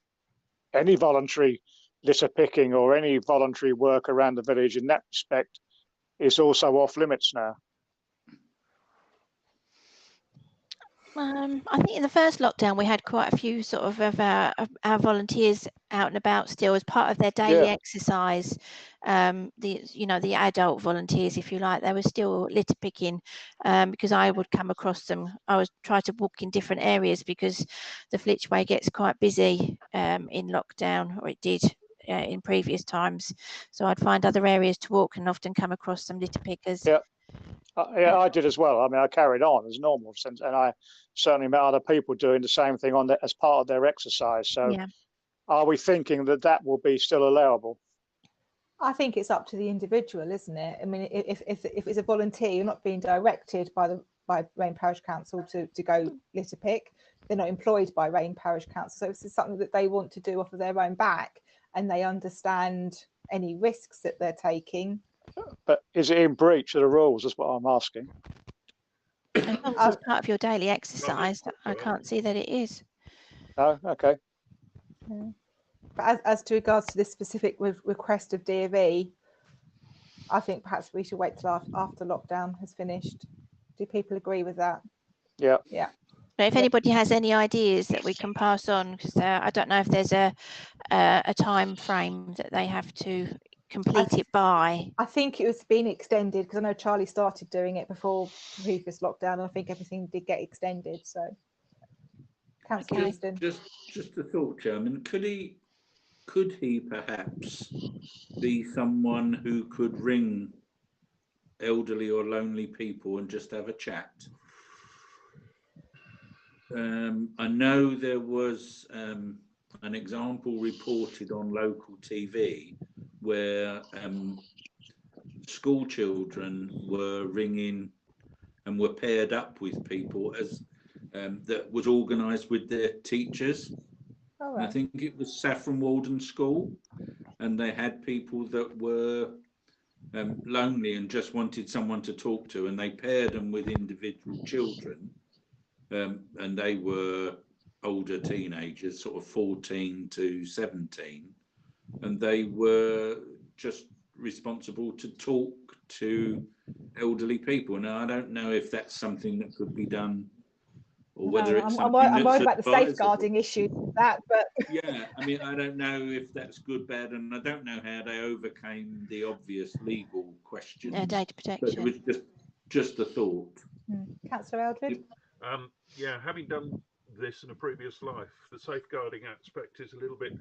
any voluntary litter picking or any voluntary work around the village in that respect is also off limits now?
I think in the first lockdown we had quite a few sort of our volunteers out and about still as part of their daily exercise. The adult volunteers, if you like, they were still litter picking because I would come across them. I would try to walk in different areas because the Flitchway gets quite busy in lockdown, or it did in previous times. So I'd find other areas to walk and often come across some litter pickers.
Yeah. Yeah, I did as well. I mean, I carried on as normal, and I certainly met other people doing the same thing as part of their exercise. So, are we thinking that will be still allowable?
I think it's up to the individual, isn't it? I mean, if it's a volunteer, you're not being directed by Rayne Parish Council to go litter pick. They're not employed by Rayne Parish Council, so it's something that they want to do off of their own back, and they understand any risks that they're taking.
But is it in breach of the rules? That's what I'm asking.
As part of your daily exercise, I can't see that it is.
Oh, okay.
Yeah. But as to regards to this specific request of DofE, I think perhaps we should wait till after lockdown has finished. Do people agree with that?
Yeah.
Yeah.
But if anybody has any ideas that we can pass on, because I don't know if there's a time frame that they have to complete it by.
I think it was being extended because I know Charlie started doing it before the previous lockdown, and I think everything did get extended. So, Councillor Easton.
Just a thought, Chairman. Could he perhaps be someone who could ring elderly or lonely people and just have a chat? I know there was an example reported on local TV where school children were ringing and were paired up with people as that was organised with their teachers,
All
I
right.
think it was Saffron Walden School, and they had people that were lonely and just wanted someone to talk to, and they paired them with individual children, and they were older teenagers, sort of 14 to 17, and they were just responsible to talk to elderly people. Now, I don't know if that's something that could be done, or whether it's
I'm
something
worried
that's
about the
advisable.
safeguarding issue with that, but
Yeah, I mean, I don't know if that's good, bad, and I don't know how they overcame the obvious legal questions.
Data
But it
protection.
was just a thought.
Councillor Eldred.
Yeah, having done this in a previous life, the safeguarding aspect is a little bit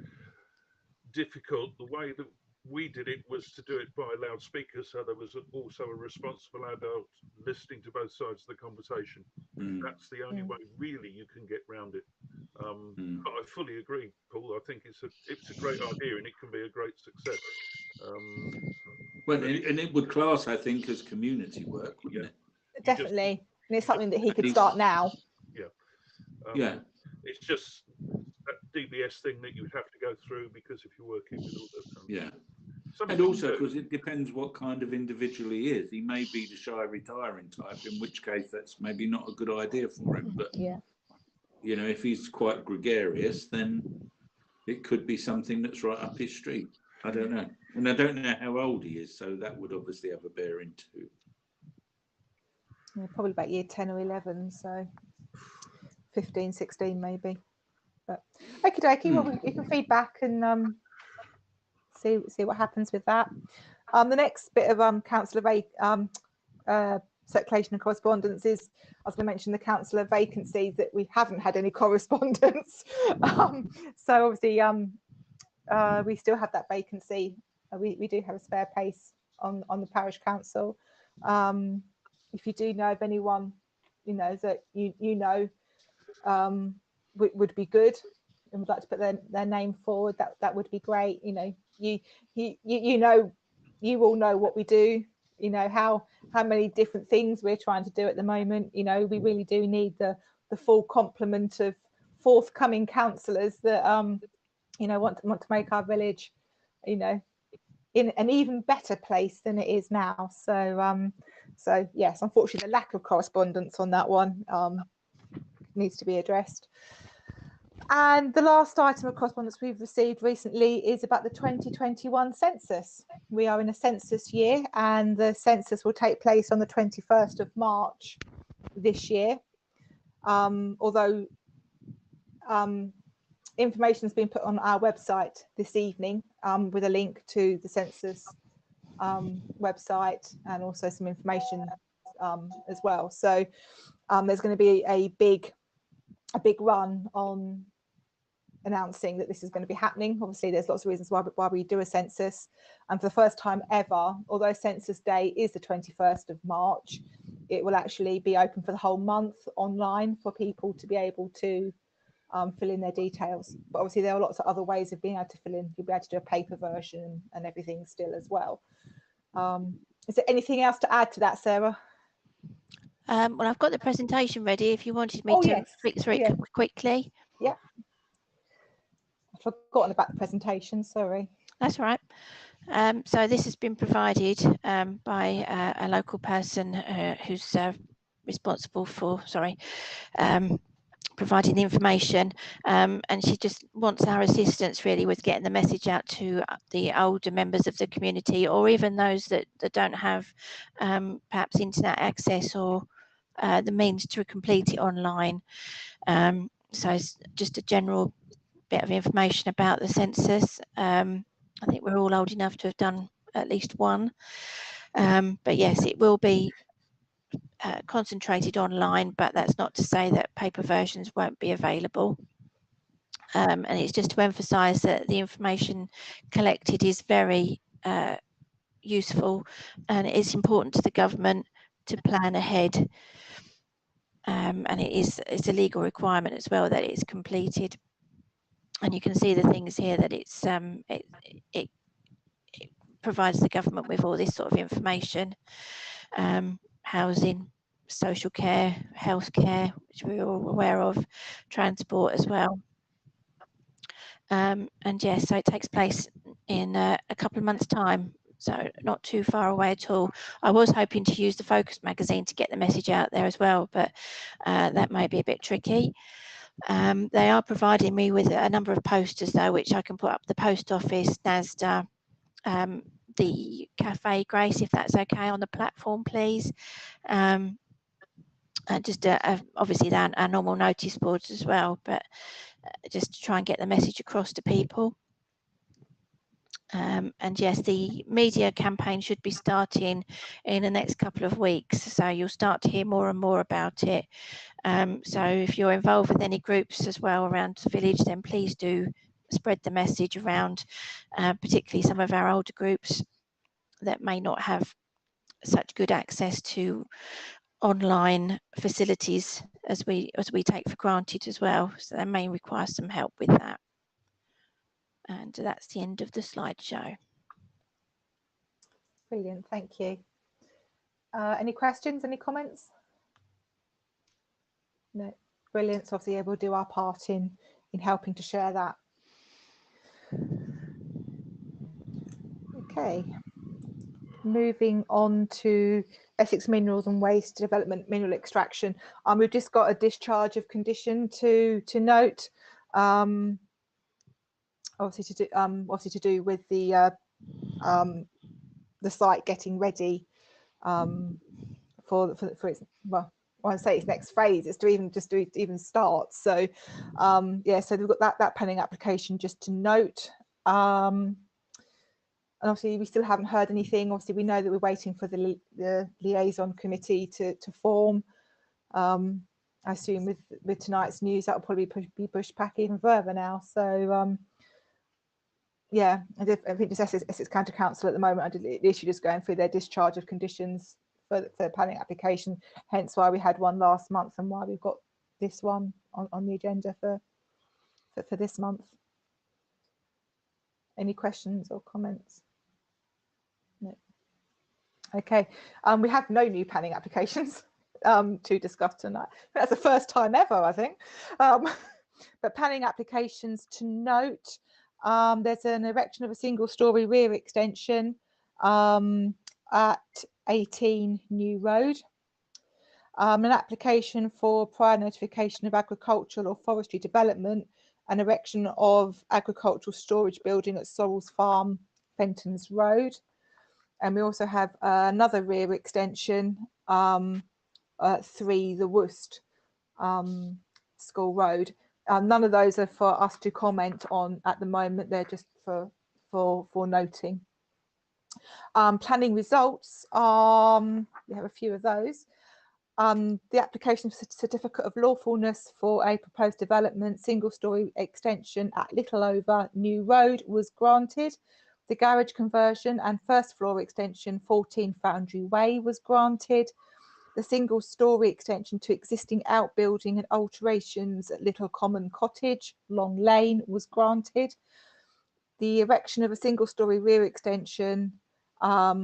difficult. The way that we did it was to do it by loudspeakers, so there was also a responsible adult listening to both sides of the conversation. That's the only way really you can get round it. But I fully agree, Paul. I think it's a great idea, and it can be a great success.
Well, and it would class, I think, as community work, wouldn't it?
Definitely, and it's something that he could start now.
Yeah.
Yeah.
It's just that DBS thing that you would have to go through, because if you're working with all those kind of
Yeah.
Some
And
people
also,
do.
because it depends what kind of individual he is. He may be the shy, retiring type, in which case that's maybe not a good idea for him. But
yeah,
you know, if he's quite gregarious, then it could be something that's right up his street. I don't know. And I don't know how old he is, so that would obviously have a bearing too.
Yeah, probably about year 10 or 11, so 15, 16 maybe. But okie dokie, well, you can feed back and see what happens with that. The next bit of councillor circulation and correspondence is, I was going to mention the councillor vacancies, that we haven't had any correspondence. So obviously we still have that vacancy. We do have a spare place on the parish council. If you do know of anyone, you know, that you know would be good and would like to put their name forward, that would be great. You know, you know, you all know what we do. You know how many different things we're trying to do at the moment. You know, we really do need the full complement of forthcoming councillors that you know want to make our village, you know, in an even better place than it is now. So so yes, unfortunately the lack of correspondence on that one needs to be addressed. And the last item of correspondence we've received recently is about the 2021 census. We are in a census year, and the census will take place on the 21st of March this year. Although information has been put on our website this evening with a link to the census website and also some information as well. So there's going to be a big run on announcing that this is going to be happening. Obviously, there's lots of reasons why we do a census, and for the first time ever, although Census Day is the 21st of March, it will actually be open for the whole month online for people to be able to fill in their details. But obviously there are lots of other ways of being able to fill in. You'll be able to do a paper version and everything still as well. Is there anything else to add to that, Sarah?
Well, I've got the presentation ready if you wanted me to flick through it quickly.
Yeah. I've forgotten about the presentation, sorry.
That's all right. So this has been provided by a local person who's responsible for, providing the information, and she just wants our assistance really with getting the message out to the older members of the community, or even those that don't have perhaps internet access or the means to complete it online. So it's just a general bit of information about the census. I think we're all old enough to have done at least one, but yes, it will be concentrated online, but that's not to say that paper versions won't be available. And it's just to emphasize that the information collected is very useful, and it is important to the government to plan ahead, and it's a legal requirement as well that it's completed. And you can see the things here that it provides the government with all this sort of information: housing, social care, healthcare, which we're all aware of, transport as well. And yes, so it takes place in a couple of months' time, so not too far away at all. I was hoping to use the Focus magazine to get the message out there as well, but that may be a bit tricky. They are providing me with a number of posters though, which I can put up the post office, NASDA, the Cafe Grace, if that's okay, on the platform, please. And just obviously our normal notice boards as well, but just to try and get the message across to people. And yes, the media campaign should be starting in the next couple of weeks, so you'll start to hear more and more about it. So if you're involved with any groups as well around the village, then please do spread the message around, particularly some of our older groups that may not have such good access to online facilities as we take for granted as well. So they may require some help with that. And that's the end of the slideshow.
Brilliant, thank you. Any questions, any comments? No, brilliant. So obviously we'll do our part in helping to share that. Okay, moving on to Essex Minerals and Waste Development Mineral Extraction. We've just got a discharge of condition to note. Obviously to do with the site getting ready for its, well, I say its next phase. It's to even start. So yeah, so we've got that pending application just to note. And obviously we still haven't heard anything. Obviously we know that we're waiting for the liaison committee to form. I assume with tonight's news that will probably be pushed back even further now. So yeah, I think just Essex County Council at the moment are literally just going through their discharge of conditions for the planning application, hence why we had one last month and why we've got this one on the agenda for this month. Any questions or comments? No. Okay, we have no new planning applications to discuss tonight. That's the first time ever, I think. But planning applications to note, there's an erection of a single-storey rear extension at 18 New Road. An application for prior notification of agricultural or forestry development, an erection of agricultural storage building at Sorrells Farm, Fenton's Road. And we also have another rear extension at 3 The Worst School Road. None of those are for us to comment on at the moment. They're just for noting. Planning results, we have a few of those. The application for certificate of lawfulness for a proposed development single-storey extension at Littleover New Road was granted. The garage conversion and first floor extension 14 Foundry Way was granted. The single-storey extension to existing outbuilding and alterations at Little Common Cottage, Long Lane, was granted. The erection of a single-storey rear extension at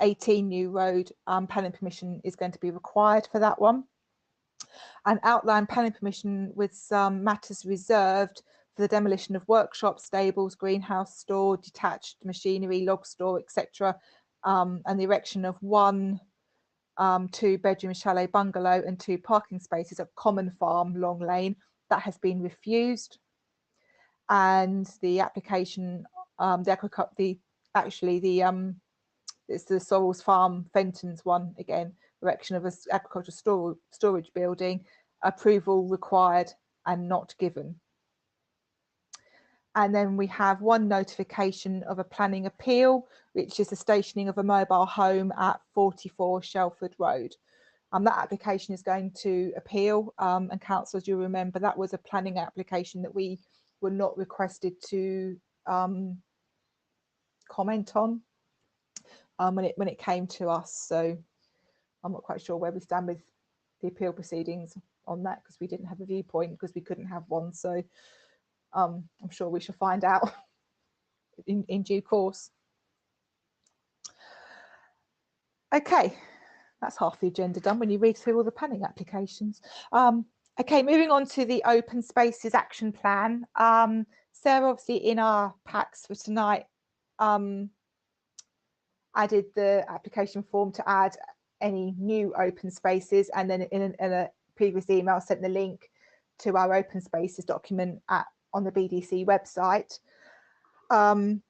18 New Road, planning permission is going to be required for that one. An outline planning permission with some matters reserved for the demolition of workshops, stables, greenhouse store, detached machinery, log store, etc. And the erection of 1 2-bedroom chalet bungalow and 2 parking spaces at Common Farm, Long Lane. That has been refused. And the application, it's the Sorrells Farm, Fenton's one again, erection of an agricultural storage building, approval required and not given. And then we have 1 notification of a planning appeal, which is the stationing of a mobile home at 44 Shelford Road. That application is going to appeal, and councillors, you'll remember that was a planning application that we were not requested to comment on when it came to us. So I'm not quite sure where we stand with the appeal proceedings on that, because we didn't have a viewpoint because we couldn't have one. So I'm sure we shall find out in due course. Okay, that's half the agenda done when you read through all the planning applications. Okay, moving on to the open spaces action plan. Sarah, obviously in our packs for tonight, added the application form to add any new open spaces, and then in a previous email sent the link to our open spaces document on the BDC website. I'm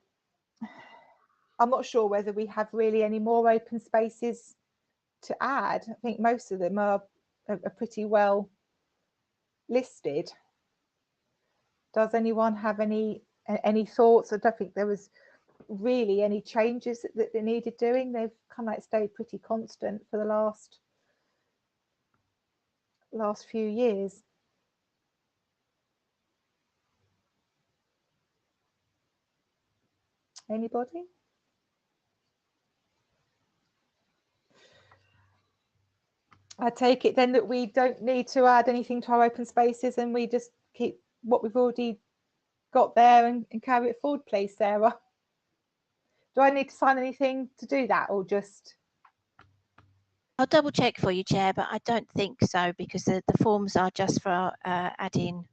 not sure whether we have really any more open spaces to add. I think most of them are pretty well listed. Does anyone have any thoughts? I don't think there was really any changes that they needed doing. They've kind of stayed pretty constant for the last few years. Anybody? I take it then that we don't need to add anything to our open spaces, and we just keep what we've already got there and carry it forward, please, Sarah. Do I need to sign anything to do that, or just?
I'll double check for you, Chair, but I don't think so, because the forms are just for adding,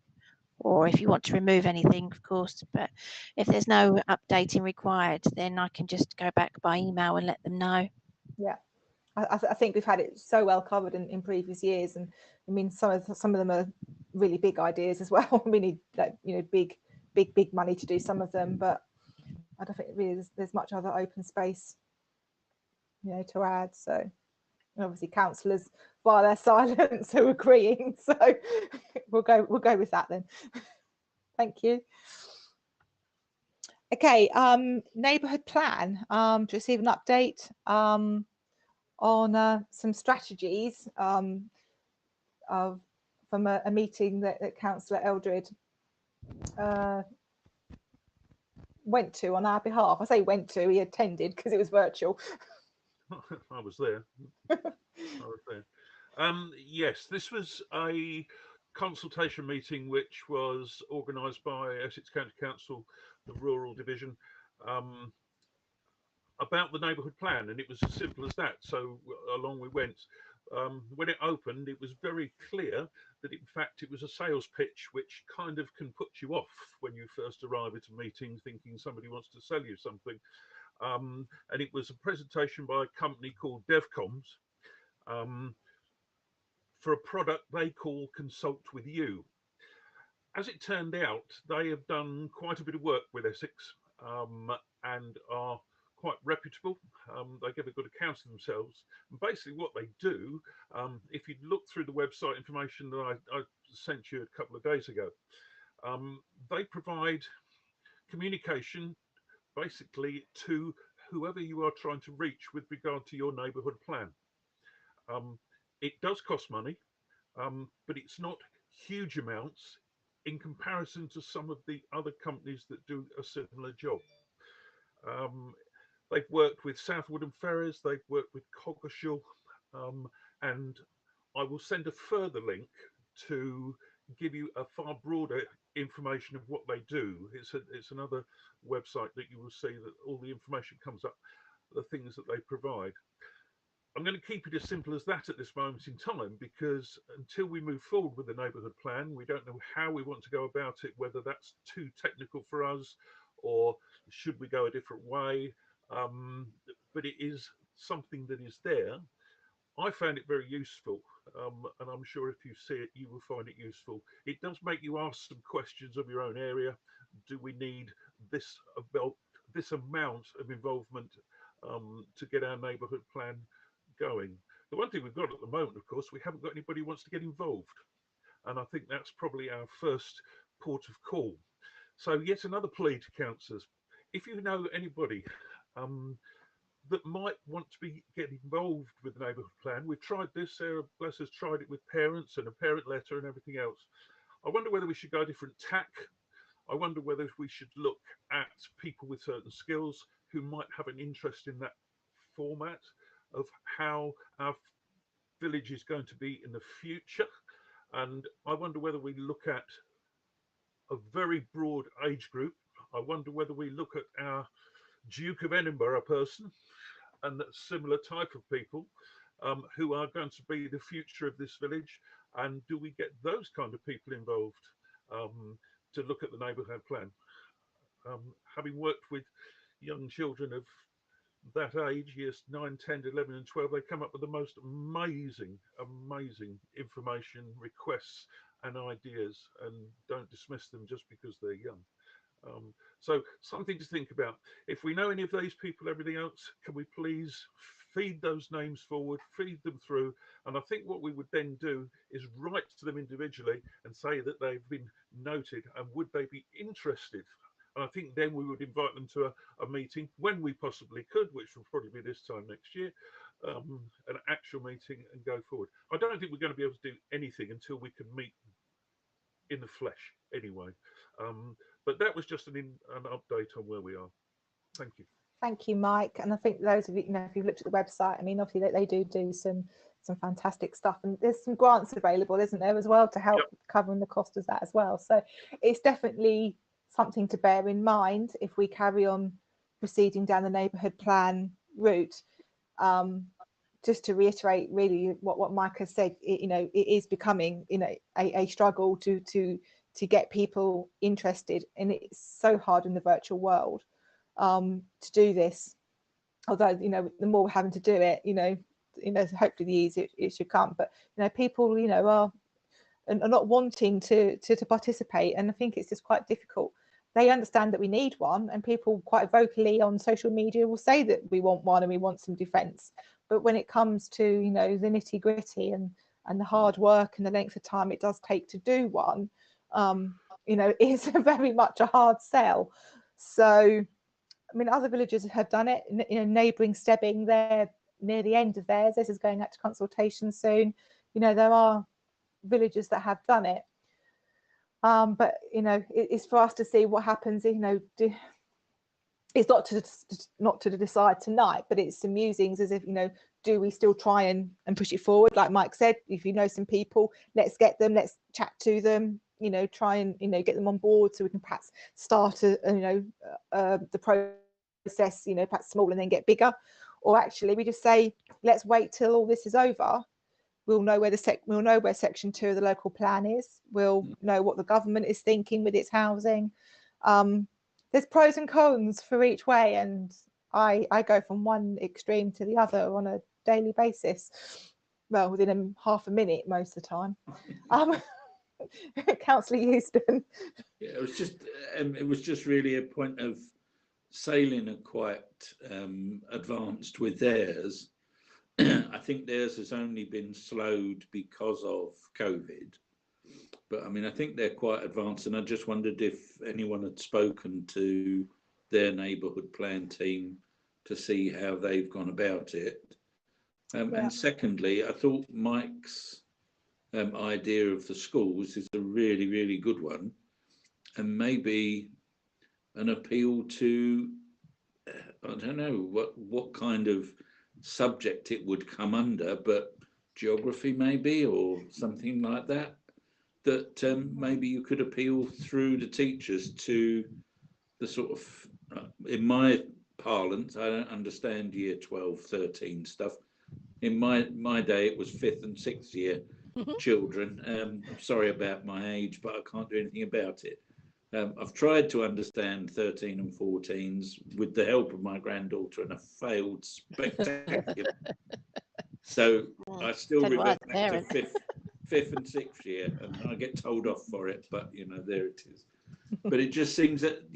or if you want to remove anything, of course. But if there's no updating required, then I can just go back by email and let them know. Yeah.
I think we've had it so well covered in previous years, and I mean some of them are really big ideas as well. We need big money to do some of them, but I don't think really there's much other open space to add. So obviously councillors via their silence are agreeing, so we'll go with that then. Thank you. Okay, neighbourhood plan, to receive an update on some strategies from a meeting that Councillor Eldred went to on our behalf. I say went to, he attended because it was virtual.
I was there. Yes, this was a consultation meeting which was organised by Essex County Council, the Rural Division, about the neighbourhood plan, and it was as simple as that. So along we went. When it opened, it was very clear that in fact it was a sales pitch, which kind of can put you off when you first arrive at a meeting thinking somebody wants to sell you something. And it was a presentation by a company called DevComs for a product they call Consult With You. As it turned out, they have done quite a bit of work with Essex and are quite reputable. They give a good account of themselves. And basically what they do, if you look through the website information that I sent you a couple of days ago, they provide communication basically to whoever you are trying to reach with regard to your neighbourhood plan. It does cost money, but it's not huge amounts in comparison to some of the other companies that do a similar job. They've worked with Southwood and Ferrers, they've worked with Coggeshall, and I will send a further link to give you a far broader information of what they do. It's another website that you will see that all the information comes up, the things that they provide. I'm going to keep it as simple as that at this moment in time, because until we move forward with the neighbourhood plan, we don't know how we want to go about it, whether that's too technical for us or should we go a different way. But it is something that is there. I found it very useful, and I'm sure if you see it, you will find it useful. It does make you ask some questions of your own area. Do we need this amount of involvement to get our neighbourhood plan going? The one thing we've got at the moment, of course, we haven't got anybody who wants to get involved, and I think that's probably our first port of call. So yet another plea to councillors: if you know anybody that might want to get involved with the neighbourhood plan, we've tried this. Sarah Bless has tried it with parents and a parent letter and everything else. I wonder whether we should go a different tack. I wonder whether we should look at people with certain skills who might have an interest in that format of how our village is going to be in the future. And I wonder whether we look at a very broad age group. I wonder whether we look at our Duke of Edinburgh person and that similar type of people who are going to be the future of this village, and do we get those kind of people involved to look at the neighbourhood plan? Having worked with young children of that age, years 9, 10, 11 and 12, they come up with the most amazing information, requests and ideas, and don't dismiss them just because they're young. So something to think about. If we know any of these people, everything else, can we please feed those names forward, feed them through? And I think what we would then do is write to them individually and say that they've been noted and would they be interested. And I think then we would invite them to a meeting when we possibly could, which will probably be this time next year, an actual meeting, and go forward. I don't think we're going to be able to do anything until we can meet in the flesh anyway. But that was just an update on where we are. Thank you.
Thank you, Mike. And I think those of you, if you've looked at the website, I mean, obviously they do some fantastic stuff, and there's some grants available, isn't there, as well, to help covering the cost of that as well. So it's definitely something to bear in mind if we carry on proceeding down the neighbourhood plan route. Just to reiterate really what Mike has said, it is becoming, a struggle to get people interested, and it's so hard in the virtual world to do this. Although, the more we're having to do it, hopefully the easier it should come. But, people, are not wanting to participate, and I think it's just quite difficult. They understand that we need one, and people quite vocally on social media will say that we want one and we want some defence. But when it comes to, the nitty gritty and the hard work and the length of time it does take to do one, it's very much a hard sell. So, I mean, other villages have done it. Neighbouring Stebbing, they're near the end of theirs. This is going out to consultation soon. There are villages that have done it. But it's for us to see what happens. It's not to decide tonight, but it's some musings as if, do we still try and push it forward? Like Mike said, if you know some people, let's get them, let's chat to them, try and get them on board so we can perhaps start the process, perhaps small and then get bigger. Or actually we just say, let's wait till all this is over. We'll know where section 2 of the local plan is. We'll know what the government is thinking with its housing. There's pros and cons for each way, and I go from one extreme to the other on a daily basis. Well, within half a minute most of the time. Councillor Euston.
Yeah, it was just really a point of Sailing are quite advanced with theirs. I think theirs has only been slowed because of COVID. But I mean, I think they're quite advanced, and I just wondered if anyone had spoken to their neighbourhood plan team to see how they've gone about it. And secondly, I thought Mike's idea of the schools is a really, really good one, and maybe an appeal to, I don't know what kind of subject it would come under, but geography maybe, or something like that, that maybe you could appeal through the teachers to the sort of, in my parlance, I don't understand year 12, 13 stuff. In my day, it was 5th and 6th year children. I'm sorry about my age, but I can't do anything about it. I've tried to understand 13 and 14s with the help of my granddaughter, and I failed spectacularly. So I still revert back to 5th and 6th year, and I get told off for it, but there it is. But it just seems that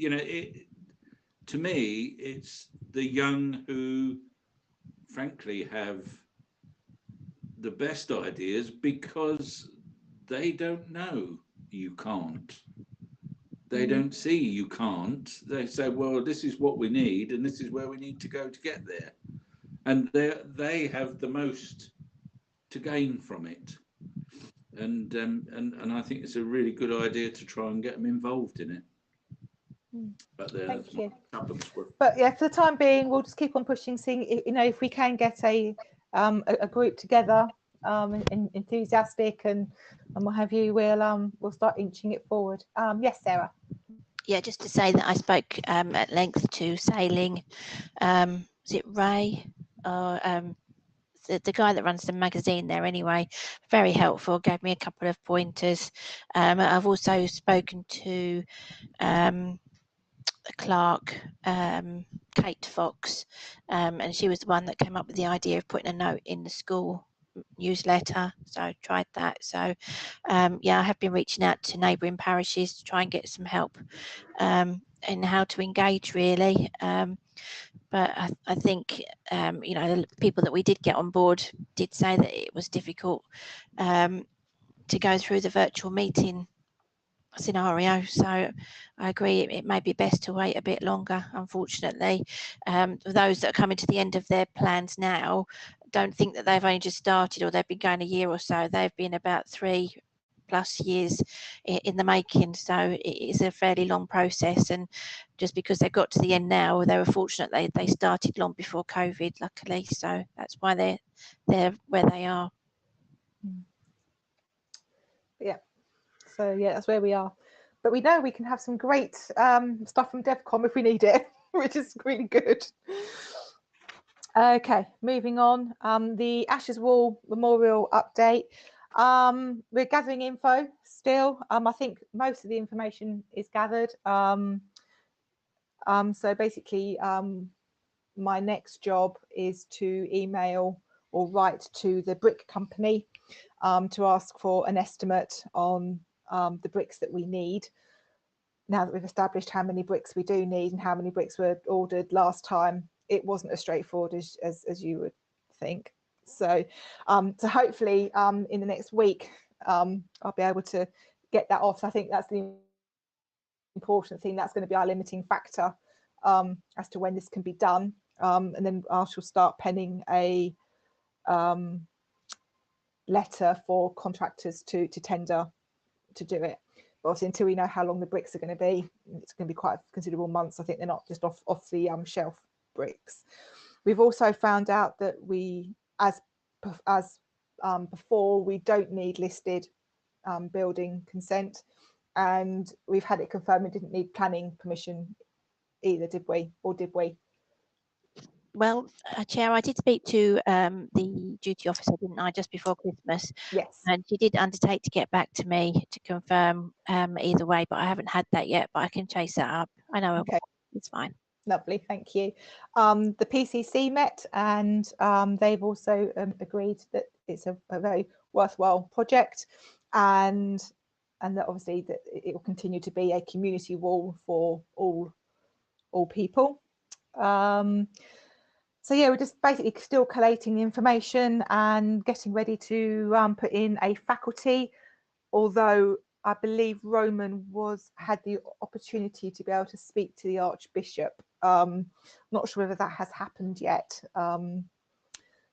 to me, it's the young who frankly have the best ideas, because they don't know you can't. They don't see you can't. They say, well, this is what we need, and this is where we need to go to get there. And they have the most to gain from it. And I think it's a really good idea to try and get them involved in it. But
thank you.
Happens.
But yeah, for the time being, we'll just keep on pushing, seeing if we can get a group together, enthusiastic and what have you. We'll start inching it forward. Yes, Sarah.
Yeah, just to say that I spoke at length to Sailing. Is it Ray? The guy that runs the magazine there anyway, very helpful, gave me a couple of pointers. I've also spoken to clerk, Kate Fox, and she was the one that came up with the idea of putting a note in the school newsletter, so I tried that. So yeah, I have been reaching out to neighbouring parishes to try and get some help in how to engage, really. But I think you know, the people that we did get on board did say that it was difficult to go through the virtual meeting scenario. So I agree, it may be best to wait a bit longer, unfortunately. Those that are coming to the end of their plans now don't think that they've only just started or they've been going a year or so. They've been about 3+ years in the making, so it is a fairly long process. And just because they got to the end now, they were fortunate they started long before COVID, luckily. So that's why they're where they are.
Yeah, so yeah, that's where we are. But we know we can have some great stuff from DevCom if we need it, which is really good. Okay, moving on. The Ashes Wall Memorial update. We're gathering info still. I think most of the information is gathered. So basically, my next job is to email or write to the brick company to ask for an estimate on the bricks that we need. Now that we've established how many bricks we do need and how many bricks were ordered last time, it wasn't as straightforward as you would think. So, so hopefully in the next week, I'll be able to get that off. So I think that's the important thing. That's going to be our limiting factor as to when this can be done. And then I shall start penning a letter for contractors to tender to do it. But obviously, until we know how long the bricks are going to be, it's going to be quite considerable months. I think they're not just off the shelf bricks. We've also found out that we, as before, we don't need listed building consent, and we've had it confirmed we didn't need planning permission either, did we? Or did we?
Well, Chair, I did speak to the duty officer, didn't I, just before Christmas?
Yes.
And she did undertake to get back to me to confirm either way, but I haven't had that yet, but I can chase that up. I know. Okay. It's fine.
Lovely, thank you. The PCC met, and they've also agreed that it's a very worthwhile project, and that obviously that it will continue to be a community wall for all people. So yeah, we're just basically still collating the information and getting ready to put in a faculty, although I believe Roman had the opportunity to be able to speak to the Archbishop. Not sure whether that has happened yet.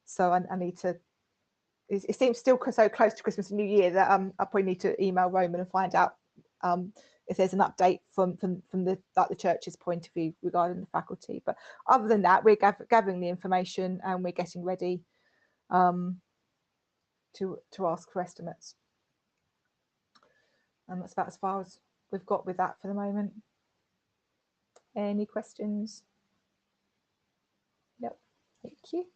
So I need to, it seems still so close to Christmas and New Year that I probably need to email Roman and find out if there's an update from the church's point of view regarding the faculty. But other than that, we're gathering the information and we're getting ready to ask for estimates. And that's about as far as we've got with that for the moment. Any questions? Yep, thank you.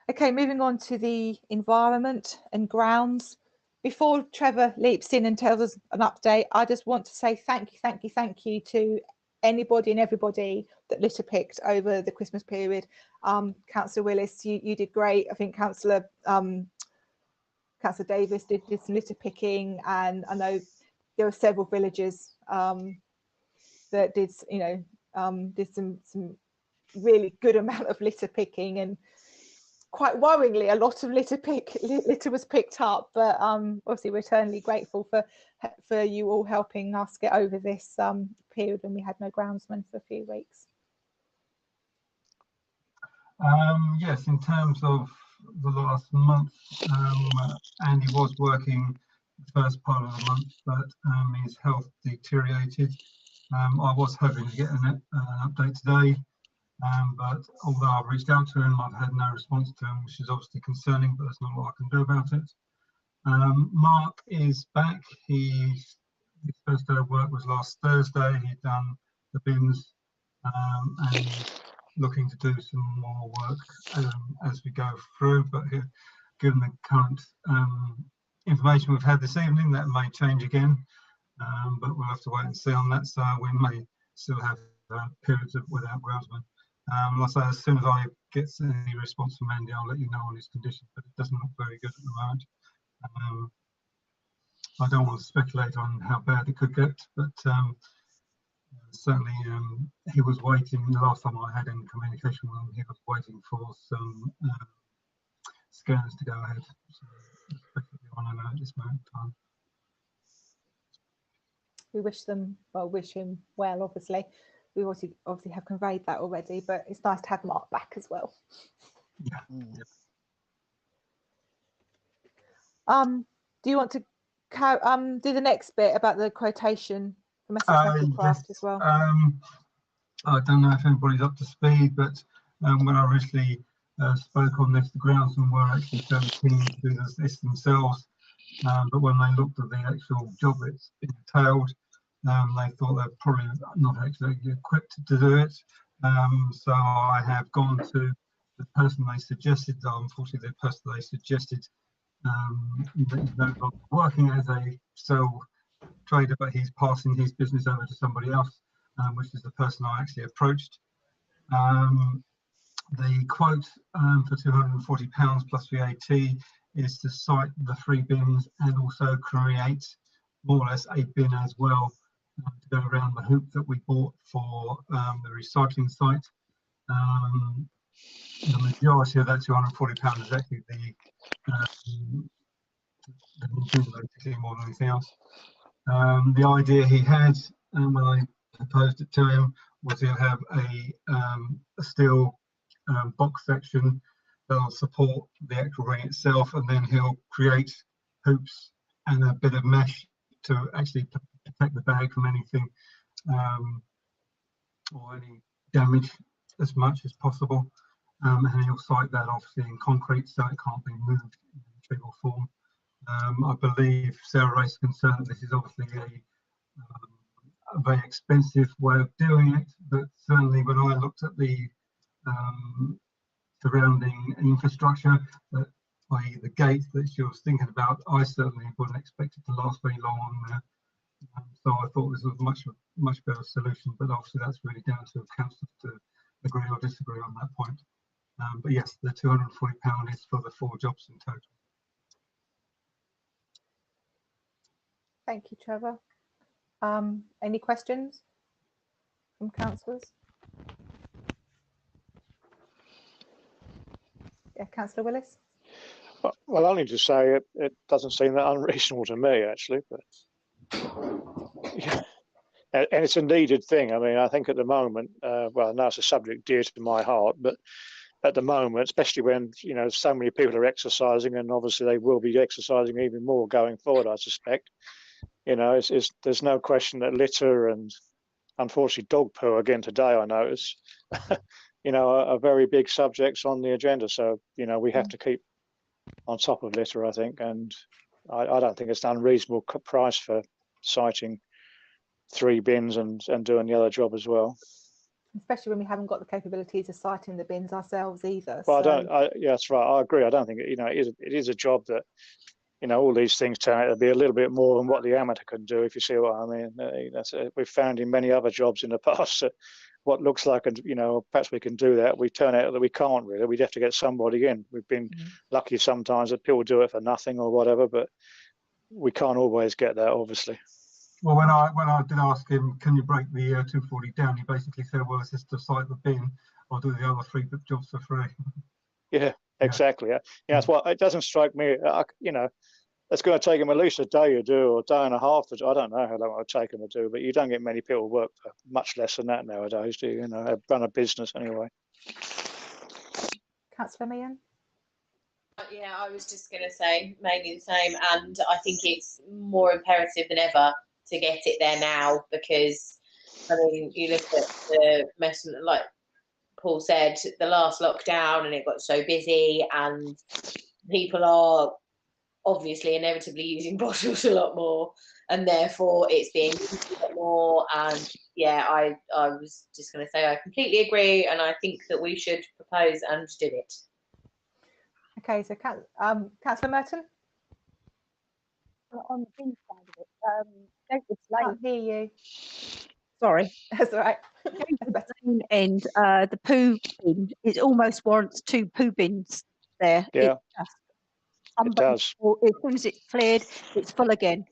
Okay, moving on to the environment and grounds. Before Trevor leaps in and tells us an update, I just want to say thank you to anybody and everybody that litter picked over the Christmas period. Councillor Willis, you did great. I think Councillor Davis did some litter picking, and I know there were several villagers that did, did some really good amount of litter picking, and quite worryingly, a lot of litter was picked up. But obviously, we're eternally grateful for you all helping us get over this period when we had no groundsman for a few weeks.
Yes, in terms of the last month, Andy was working the first part of the month, but his health deteriorated. I was hoping to get an update today, but although I've reached out to him, I've had no response to him, which is obviously concerning, but there's not a lot I can do about it. Mark is back. His first day of work was last Thursday. He'd done the bins and looking to do some more work as we go through, but given the current information we've had this evening, that may change again, but we'll have to wait and see on that. So we may still have periods without groundsman. Like I say, as soon as I get any response from Andy, I'll let you know on his condition, but it doesn't look very good at the moment. I don't want to speculate on how bad it could get, but certainly he was waiting. The last time I had any communication with him, he was waiting for some scans to go ahead. So effectively on an at this moment in time.
We wish them well, wish him well, obviously. We obviously have conveyed that already, but it's nice to have Mark back as well.
Yeah.
Do you want to do the next bit about the quotation for message craft as well?
I don't know if anybody's up to speed, but when I originally spoke on this, the groundsmen were actually fairly keen to do this themselves. But when they looked at the actual job it's entailed, they thought they're probably not actually equipped to do it. So I have gone to the person they suggested. Unfortunately, the person they suggested is no longer working as a sole trader, but he's passing his business over to somebody else, which is the person I actually approached. The quote for £240 plus VAT is to site the 3 bins and also create more or less a bin as well to go around the hoop that we bought for the recycling site. The majority of that £240 is actually the bin, basically, more than anything else. The idea he had when I proposed it to him was he'll have a steel box section that'll support the actual ring itself, and then he'll create hoops and a bit of mesh to actually protect the bag from anything or any damage as much as possible. And he'll site that obviously in concrete so it can't be moved in shape or form. I believe Sarah Ray's concerned that this is obviously a very expensive way of doing it, but certainly when I looked at the surrounding infrastructure, i.e. the gate that she was thinking about, I certainly wouldn't expect it to last very long on there. So I thought this was a much better solution, but obviously that's really down to councillors to agree or disagree on that point. But yes, the £240 is for the 4 jobs in total.
Thank you, Trevor. Any questions from councillors? Yeah, Councillor Willis.
Well, only to say it doesn't seem that unreasonable to me, actually. But yeah. And it's a needed thing. I mean, I think at the moment, well, I know it's a subject dear to my heart, but at the moment, especially when so many people are exercising, and obviously they will be exercising even more going forward, I suspect. There's no question that litter and unfortunately dog poo again today, I notice, are very big subjects on the agenda. So we have to keep on top of litter, I think, and I don't think it's an unreasonable price for citing 3 bins and doing the other job as well.
Especially when we haven't got the capabilities of citing the bins ourselves either.
Well,
so.
Yeah, that's right. I agree. I don't think it is a job that all these things turn out to be a little bit more than what the amateur can do, if you see what I mean. We've found in many other jobs in the past that what looks like, perhaps we can do that, we turn out that we can't really. We'd have to get somebody in. We've been lucky sometimes that people do it for nothing or whatever, but we can't always get that, obviously.
Well, when I did ask him, can you break the 240 down, he basically said, well, it's just to site the bin, I'll do the other 3 jobs for free.
Yeah, exactly. Yeah, that's what it doesn't strike me. It's going to take him at least a day to do, or a day and a half to do. I don't know how long it'll take him to do, but you don't get many people work for much less than that nowadays, do you? Run a business anyway.
Councillor Meehan?
Yeah, I was just going to say mainly the same, and I think it's more imperative than ever to get it there now, because I mean, you look at the mess, like Paul said, the last lockdown, and it got so busy, and people are obviously inevitably using bottles a lot more, and therefore it's being used a lot more. And yeah, I was just going to say I completely agree, and I think that we should propose and do it.
Okay, so Councillor Merton?
On the bin side of it, David's Lane.
Can't hear you. Sorry, that's all right.
And the poo bin, it almost warrants 2 poo bins there.
Yeah,
It
does.
As soon as it's cleared, it's full again.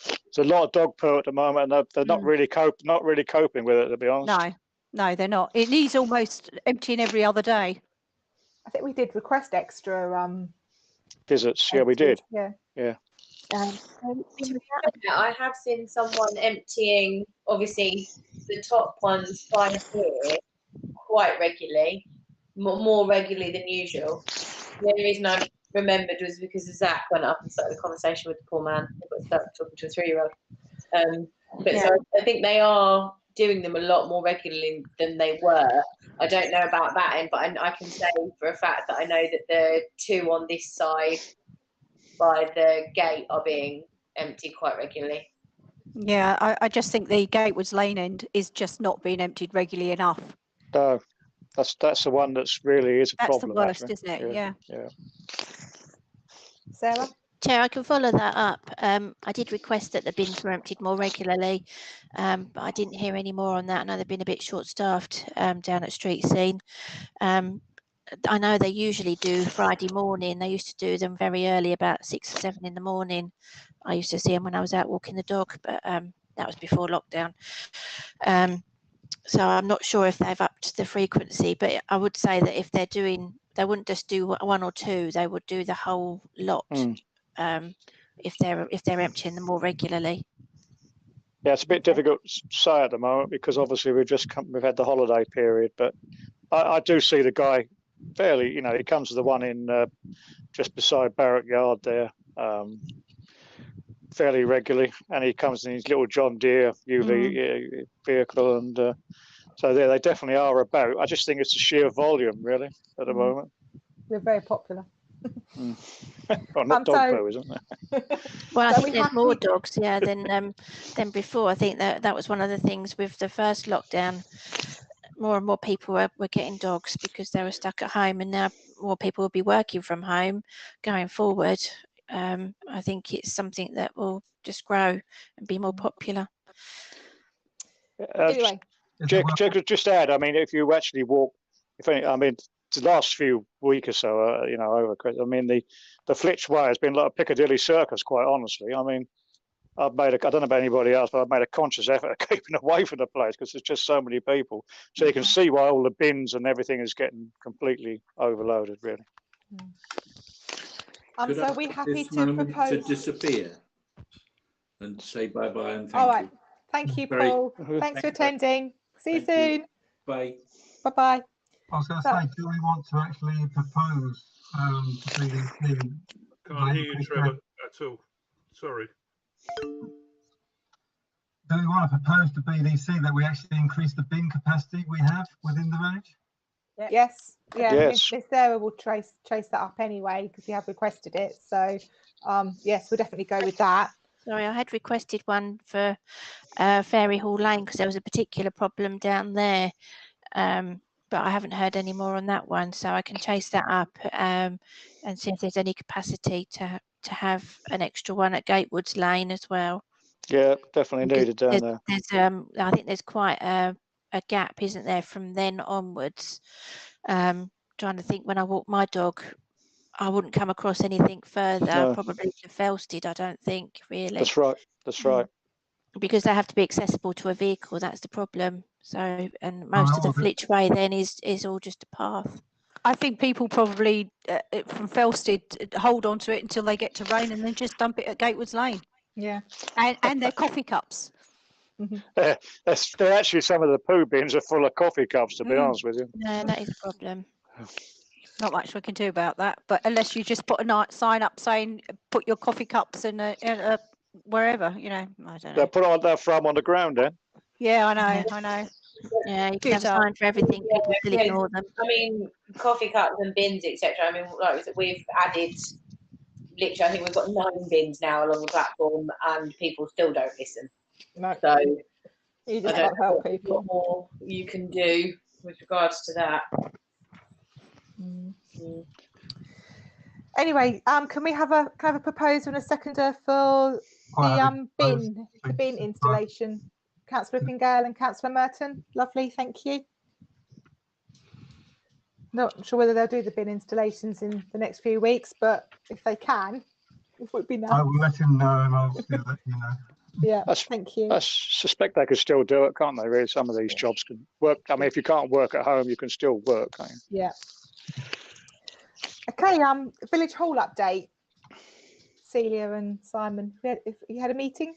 There's a lot of dog poo at the moment, and they're not really coping with it, to be honest.
No, they're not. It needs almost emptying every other day.
I think we did request extra
Visits. Yeah, we did.
Yeah.
I have seen someone emptying, obviously, the top ones by here quite regularly, more regularly than usual. The only reason I remembered was because Zach went up and started a conversation with the poor man. He got stuck talking to a 3-year-old. So I think they are doing them a lot more regularly than they were. I don't know about that end, but I can say for a fact that I know that the 2 on this side by the gate are being emptied quite regularly.
Yeah, I just think the Gatewoods Lane end is just not being emptied regularly enough.
No, that's the one that's really is a problem.
That's the worst,
actually.
isn't it? Yeah.
Sarah?
Chair, I can follow that up. I did request that the bins were emptied more regularly, but I didn't hear any more on that. I know they've been a bit short-staffed down at Street Scene. I know they usually do Friday morning. They used to do them very early, about 6 or 7 in the morning. I used to see them when I was out walking the dog, but that was before lockdown. So I'm not sure if they've upped the frequency, but I would say that if they're doing, they wouldn't just do 1 or 2, they would do the whole lot. If they're emptying them more regularly.
Yeah, it's a bit difficult to say at the moment because obviously we've had the holiday period, but I do see the guy fairly, he comes to the one in just beside Barrack Yard there fairly regularly, and he comes in his little John Deere UV vehicle, and so they definitely are about. I just think it's the sheer volume really at the moment.
We're very popular.
Well, not dog poo, isn't there?
Well, I think there's more dogs, than before. I think that was one of the things with the first lockdown. More and more people were getting dogs because they were stuck at home, and now more people will be working from home going forward. I think it's something that will just grow and be more popular.
Anyway,
just add. I mean, if you actually walk, the last few weeks or so, over Christmas, I mean, the Flitch Way has been like a Piccadilly Circus, quite honestly. I mean, I don't know about anybody else, but I've made a conscious effort of keeping away from the place because there's just so many people. So you can see why all the bins and everything is getting completely overloaded, really.
So are we happy to propose
to disappear and say bye-bye and thank
all right.
you?
Thank you, Paul. Thanks for attending. See you soon.
Bye.
Bye-bye.
I was going to say, do we want to actually propose to BBC?
Can't hear you, Trevor, at all. Sorry.
Do we want to propose to BDC that we actually increase the bin capacity we have within the village?
Yes. Yeah.
Yes.
Miss Sarah will trace that up anyway because we have requested it. So, yes, we'll definitely go with that.
Sorry, I had requested one for Fairy Hall Lane because there was a particular problem down there, but I haven't heard any more on that one. So I can chase that up and see if there's any capacity to have an extra one at Gatewoods Lane as well.
Yeah, definitely needed down there.
I think there's quite a gap, isn't there, from then onwards. Trying to think, when I walk my dog, I wouldn't come across anything further,
No.
probably to Felsted, I don't think, really.
That's right. That's right.
Because they have to be accessible to a vehicle, that's the problem. So, and most of the Flitch Way then is all just a path.
I think people probably from Felsted hold on to it until they get to Rayne and then just dump it at Gatewoods Lane.
Yeah.
And their coffee cups.
They're actually, some of the poo bins are full of coffee cups, to be honest with you.
No, that is a problem.
Not much we can do about that, but unless you just put a sign up saying put your coffee cups in a wherever, I don't know.
They'll put on that from on the ground then.
Yeah, I know.
Yeah, you can have a sign for everything. People still ignore them.
I mean, coffee cups and bins, etc. I mean, like we've added, literally, I think we've got 9 bins now along the platform, and people still don't listen.
No.
So
you just
I don't know
people.
what more you can do with regards to that.
Anyway, can we have a proposal and a seconder for the bin installation? Councillor Fingale and Councillor Merton. Lovely, thank you. Not sure whether they'll do the bin installations in the next few weeks, but if they can, it would be nice.
I will let him know, and I'll still let you know.
Yeah, thank you.
I suspect they could still do it, can't they? Really, some of these jobs can work. I mean, if you can't work at home, you can still work, can't you?
Yeah. Okay. Village Hall update. Celia and Simon, if you had a meeting.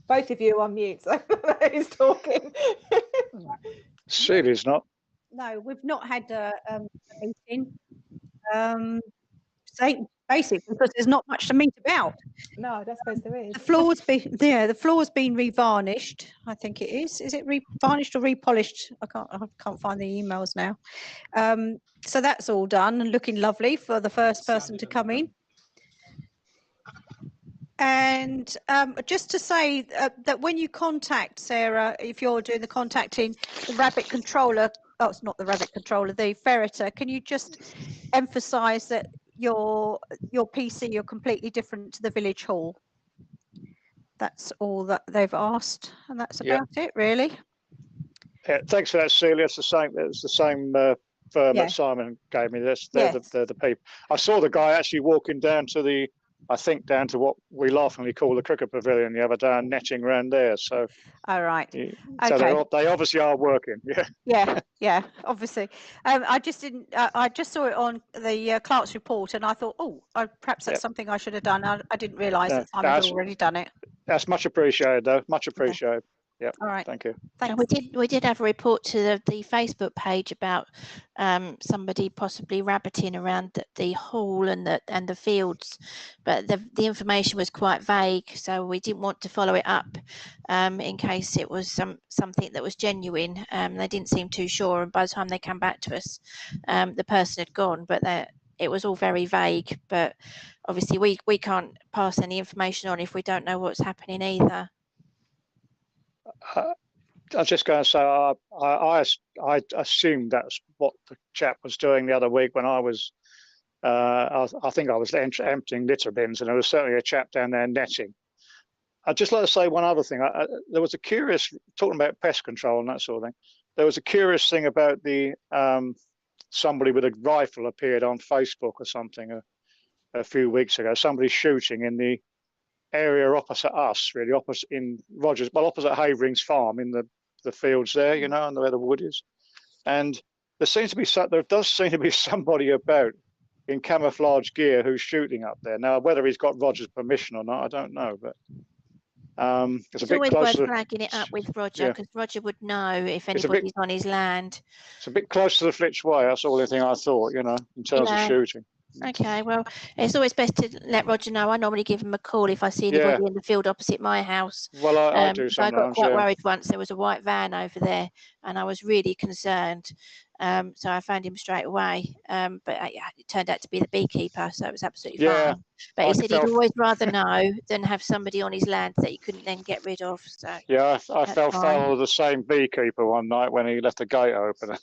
Both of you are on mute, so who's talking?
Celia's not.
No, we've not had a meeting. Basically, because there's not much to meet about.
No, I don't suppose there is.
The floor's been revarnished. I think it is. Is it revarnished or repolished? I can't find the emails now. So that's all done and looking lovely for the first person to come in. And just to say that when you contact Sarah, if you're doing the contacting the rabbit controller, oh, it's not the rabbit controller, the ferreter, can you just emphasize that your PC, you're completely different to the village hall? That's all that they've asked, and that's about it, really.
Yeah, thanks for that, Celia. It's the same firm that Simon gave me. They're the people. I saw the guy actually walking down to down to what we laughingly call the cricket pavilion the other day, and netting around there. So,
all right.
So
okay.
they obviously are working.
Yeah, obviously. I just didn't. I just saw it on the clerk's report, and I thought, perhaps that's something I should have done. I didn't realise that Simon had already done it.
That's much appreciated, though. Much appreciated. Yeah.
All right.
Thank you.
Thanks. We did have a report to the Facebook page about somebody possibly rabbiting around the hall and the fields, but the information was quite vague, so we didn't want to follow it up in case it was something that was genuine. They didn't seem too sure, and by the time they came back to us, the person had gone, but it was all very vague. But obviously we can't pass any information on if we don't know what's happening either.
I was just going to say, I assumed that's what the chap was doing the other week when I was, I think I was emptying litter bins, and there was certainly a chap down there netting. I'd just like to say one other thing. There was a curious, talking about pest control and that sort of thing, there was a curious thing about the somebody with a rifle appeared on Facebook or something a few weeks ago, somebody shooting in the area opposite us, really, opposite Haverings Farm, in the fields there, you know, and where the wood is. And there does seem to be somebody about in camouflage gear who's shooting up there. Now, whether he's got Roger's permission or not, I don't know, but it's a bit
always
close
worth flagging it up with Roger, because Roger would know if anybody's on his land.
It's a bit close to the Flitch Way. That's the only thing I thought, you know, in terms of shooting.
Okay, well, it's always best to let Roger know. I normally give him a call if I see anybody in the field opposite my house.
Well, I do sometimes.
I got quite worried once. There was a white van over there, and I was really concerned. So I found him straight away. But it turned out to be the beekeeper, so it was absolutely fine. But he said he'd always rather know than have somebody on his land that he couldn't then get rid of. So
I fell foul of the same beekeeper one night when he left the gate open.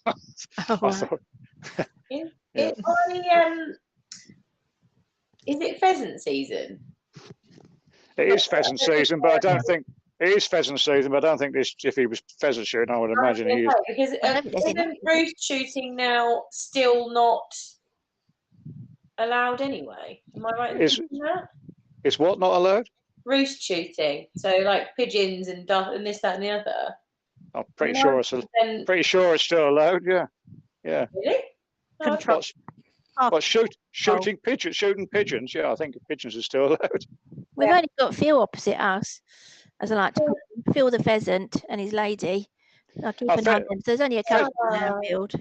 Is it pheasant season?
It is pheasant season, but I don't think it is pheasant season. But I don't think if he was pheasant shooting, I would imagine he is.
Because isn't roost shooting now still not allowed anyway? Am I right in thinking that?
It's what not allowed?
Roost shooting. So like pigeons and this, that, and the other.
I'm pretty sure it's still allowed. Yeah.
Really?
Shooting pigeons? Yeah, I think pigeons are still allowed.
We've only got Phil opposite us, as I like to call him, Phil the pheasant and his lady. I keep an eye on them. There's only a couple in our field.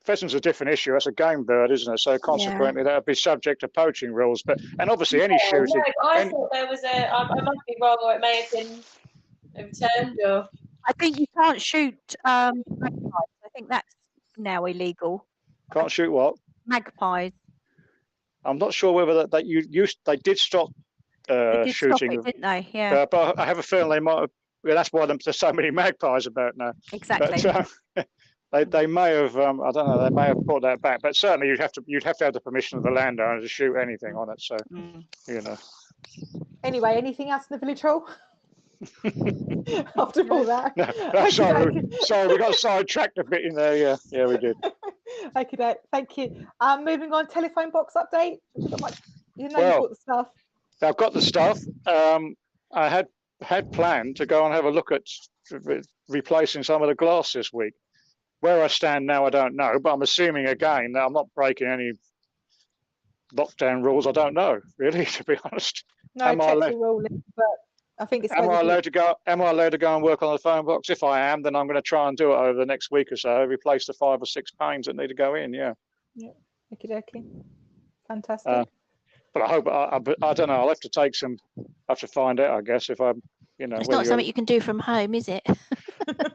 Pheasant's a different issue. That's a game bird, isn't it? So consequently, that would be subject to poaching rules. And obviously, any shooting.
No, I thought there was I must be wrong, or it may have been overturned. Or
I think you can't shoot magpies. I think that's now illegal.
Can't shoot what?
Magpies.
I'm not sure whether they did stop shooting,
stop it, didn't they? Yeah.
But I have a feeling they might have. Well, that's why there's so many magpies about now.
Exactly.
But, they may have. I don't know. They may have brought that back. But certainly, you'd have to have the permission of the landowner to shoot anything on it. So, you know.
Anyway, anything else in the village hall? After all that.
No, sorry, we got sidetracked a bit in there. Yeah, we did.
Okay, thank you. Moving on, telephone box update. Have you got much? You know, you've got the stuff.
I've got the stuff. I had planned to go and have a look at replacing some of the glass this week. Where I stand now, I don't know, but I'm assuming again that I'm not breaking any lockdown rules. I don't know, really, to be honest.
No, check the ruling, but I think it's.
Am I allowed to go? Am I allowed to go and work on the phone box? If I am, then I'm going to try and do it over the next week or so. Replace the 5 or 6 panes that need to go in. Yeah.
Yeah. Okay. Fantastic.
But I hope I don't know. I'll have to take some. I have to find out, I guess, if I'm. You know,
it's not something you can do from home, is it?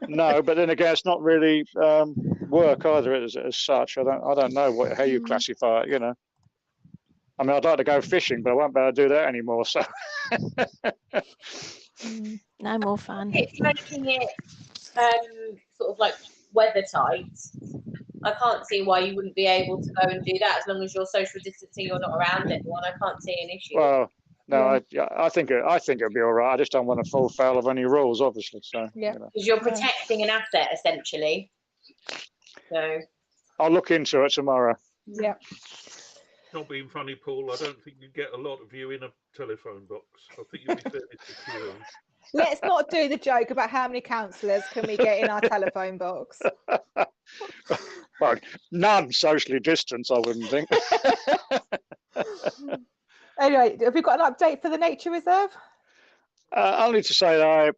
No, but then again, it's not really work either as such. I don't know how you classify it. You know. I mean, I'd like to go fishing, but I won't be able to do that anymore. So.
No more fun.
It's making it sort of like weather tight. I can't see why you wouldn't be able to go and do that as long as you're social distancing. You're not around anyone. I can't see an issue.
Well, no, I think it'll be all right. I just don't want to fall foul of any rules, obviously. So
yeah,
because you're protecting an asset essentially. So
I'll look into it tomorrow.
Yeah.
Not being funny, Paul, I don't think you get a lot of you in a telephone box. I think you'll be fairly secure.
Let's not do the joke about how many councillors can we get in our telephone box.
Well, none socially distanced, I wouldn't think.
Anyway, have we got an update for the nature reserve?
Only to say that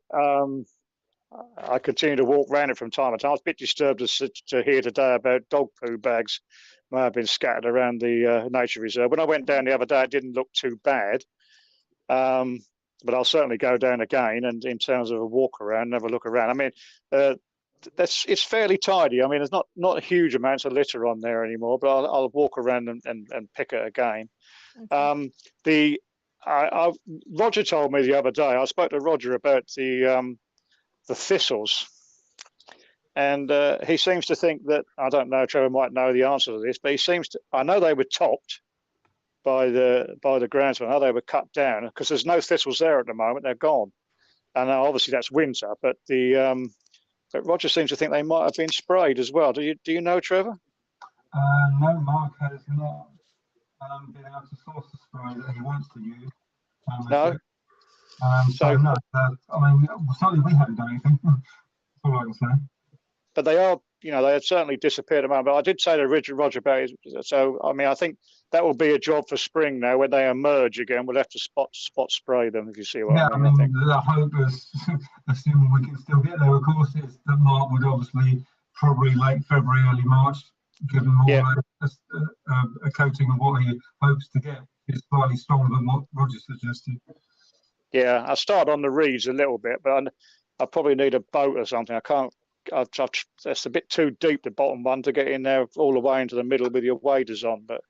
I continue to walk around it from time to time. I was a bit disturbed to hear today about dog poo bags may have been scattered around the nature reserve. When I went down the other day, it didn't look too bad. But I'll certainly go down again, and in terms of a walk around and have a look around. I mean, it's fairly tidy. I mean, there's not huge amounts of litter on there anymore, but I'll walk around and pick it again. Okay. Roger told me the other day. I spoke to Roger about the thistles, and he seems to think that, I don't know, Trevor might know the answer to this, but he seems to. I know they were topped by the groundsman. I know they were cut down because there's no thistles there at the moment. They're gone, and obviously that's winter. But but Roger seems to think they might have been sprayed as well. Do you know, Trevor?
No, Mark has not been able to source the spray that he wants to use.
No.
So no, I mean, certainly we haven't done anything. That's all I can say.
But they are, they had certainly disappeared at the moment. But I did say to Roger about it. So I mean, I think that will be a job for spring now. When they emerge again, we'll have to spot spray them, if you see what I mean.
Yeah, I mean, the hope is, assuming we can still get there, of course, is that Mark would obviously probably late February, early March, give them all a coating of what he hopes to get. It's slightly stronger than what Roger suggested.
Yeah, I started on the reeds a little bit, but I probably need a boat or something. I can't. That's a bit too deep, the bottom one, to get in there all the way into the middle with your waders on. But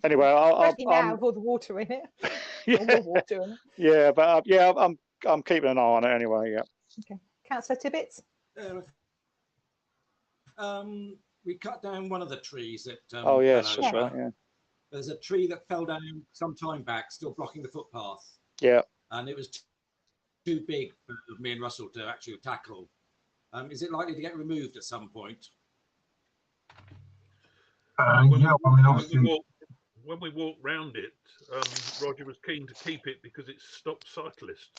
anyway,
especially now with all the water in it.
Yeah,
more water in it.
Yeah, but I'm keeping an eye on it anyway. Yeah.
Okay, Councillor Tibbets.
We cut down one of the trees that.
Oh yes, that's right. Yeah.
There's a tree that fell down some time back, still blocking the footpath.
Yeah.
And it was too big for me and Russell to actually tackle. Is it likely to get removed at some point?
When we walked round it, Roger was keen to keep it because it stopped cyclists.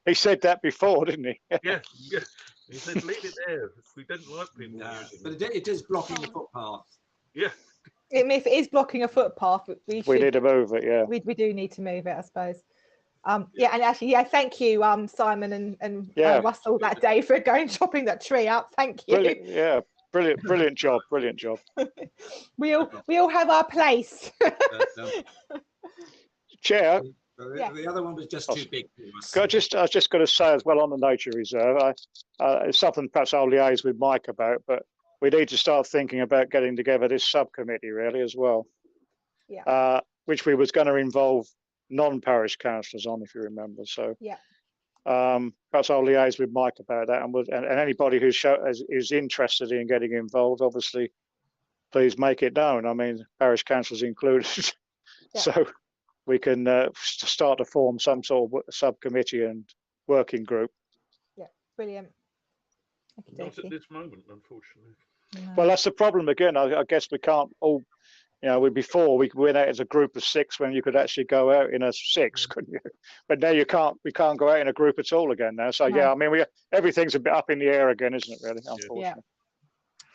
He said that before, didn't he?
Yeah. He said leave it there. We didn't like people using
it. But it is blocking the footpath.
Yeah.
If it is blocking a footpath, we
need to move it. Yeah.
We do need to move it, I suppose. Yeah, and actually, thank you, Simon and Russell that day for going chopping that tree up. Thank you.
Brilliant job.
We all have our place.
Chair.
The other one was just too big for us.
I was just going to say as well on the nature reserve. It's something perhaps I'll liaise with Mike about, but we need to start thinking about getting together this subcommittee really as well.
Yeah.
Which we was going to involve non-parish councillors on, if you remember. So
yeah.
Perhaps I'll liaise with Mike about that, and anybody who's interested in getting involved, obviously, please make it known. I mean, parish councillors included.
Yeah.
So we can start to form some sort of subcommittee and working group.
Yeah, brilliant.
Not at this moment, unfortunately.
No.
Well, that's the problem again. I guess we can't all, you know, before we went out as a group of 6 when you could actually go out in a 6, couldn't you? But now you can't. We can't go out in a group at all again now. So
No.
yeah, I mean, everything's a bit up in the air again, isn't it? Really, unfortunately.
Yeah.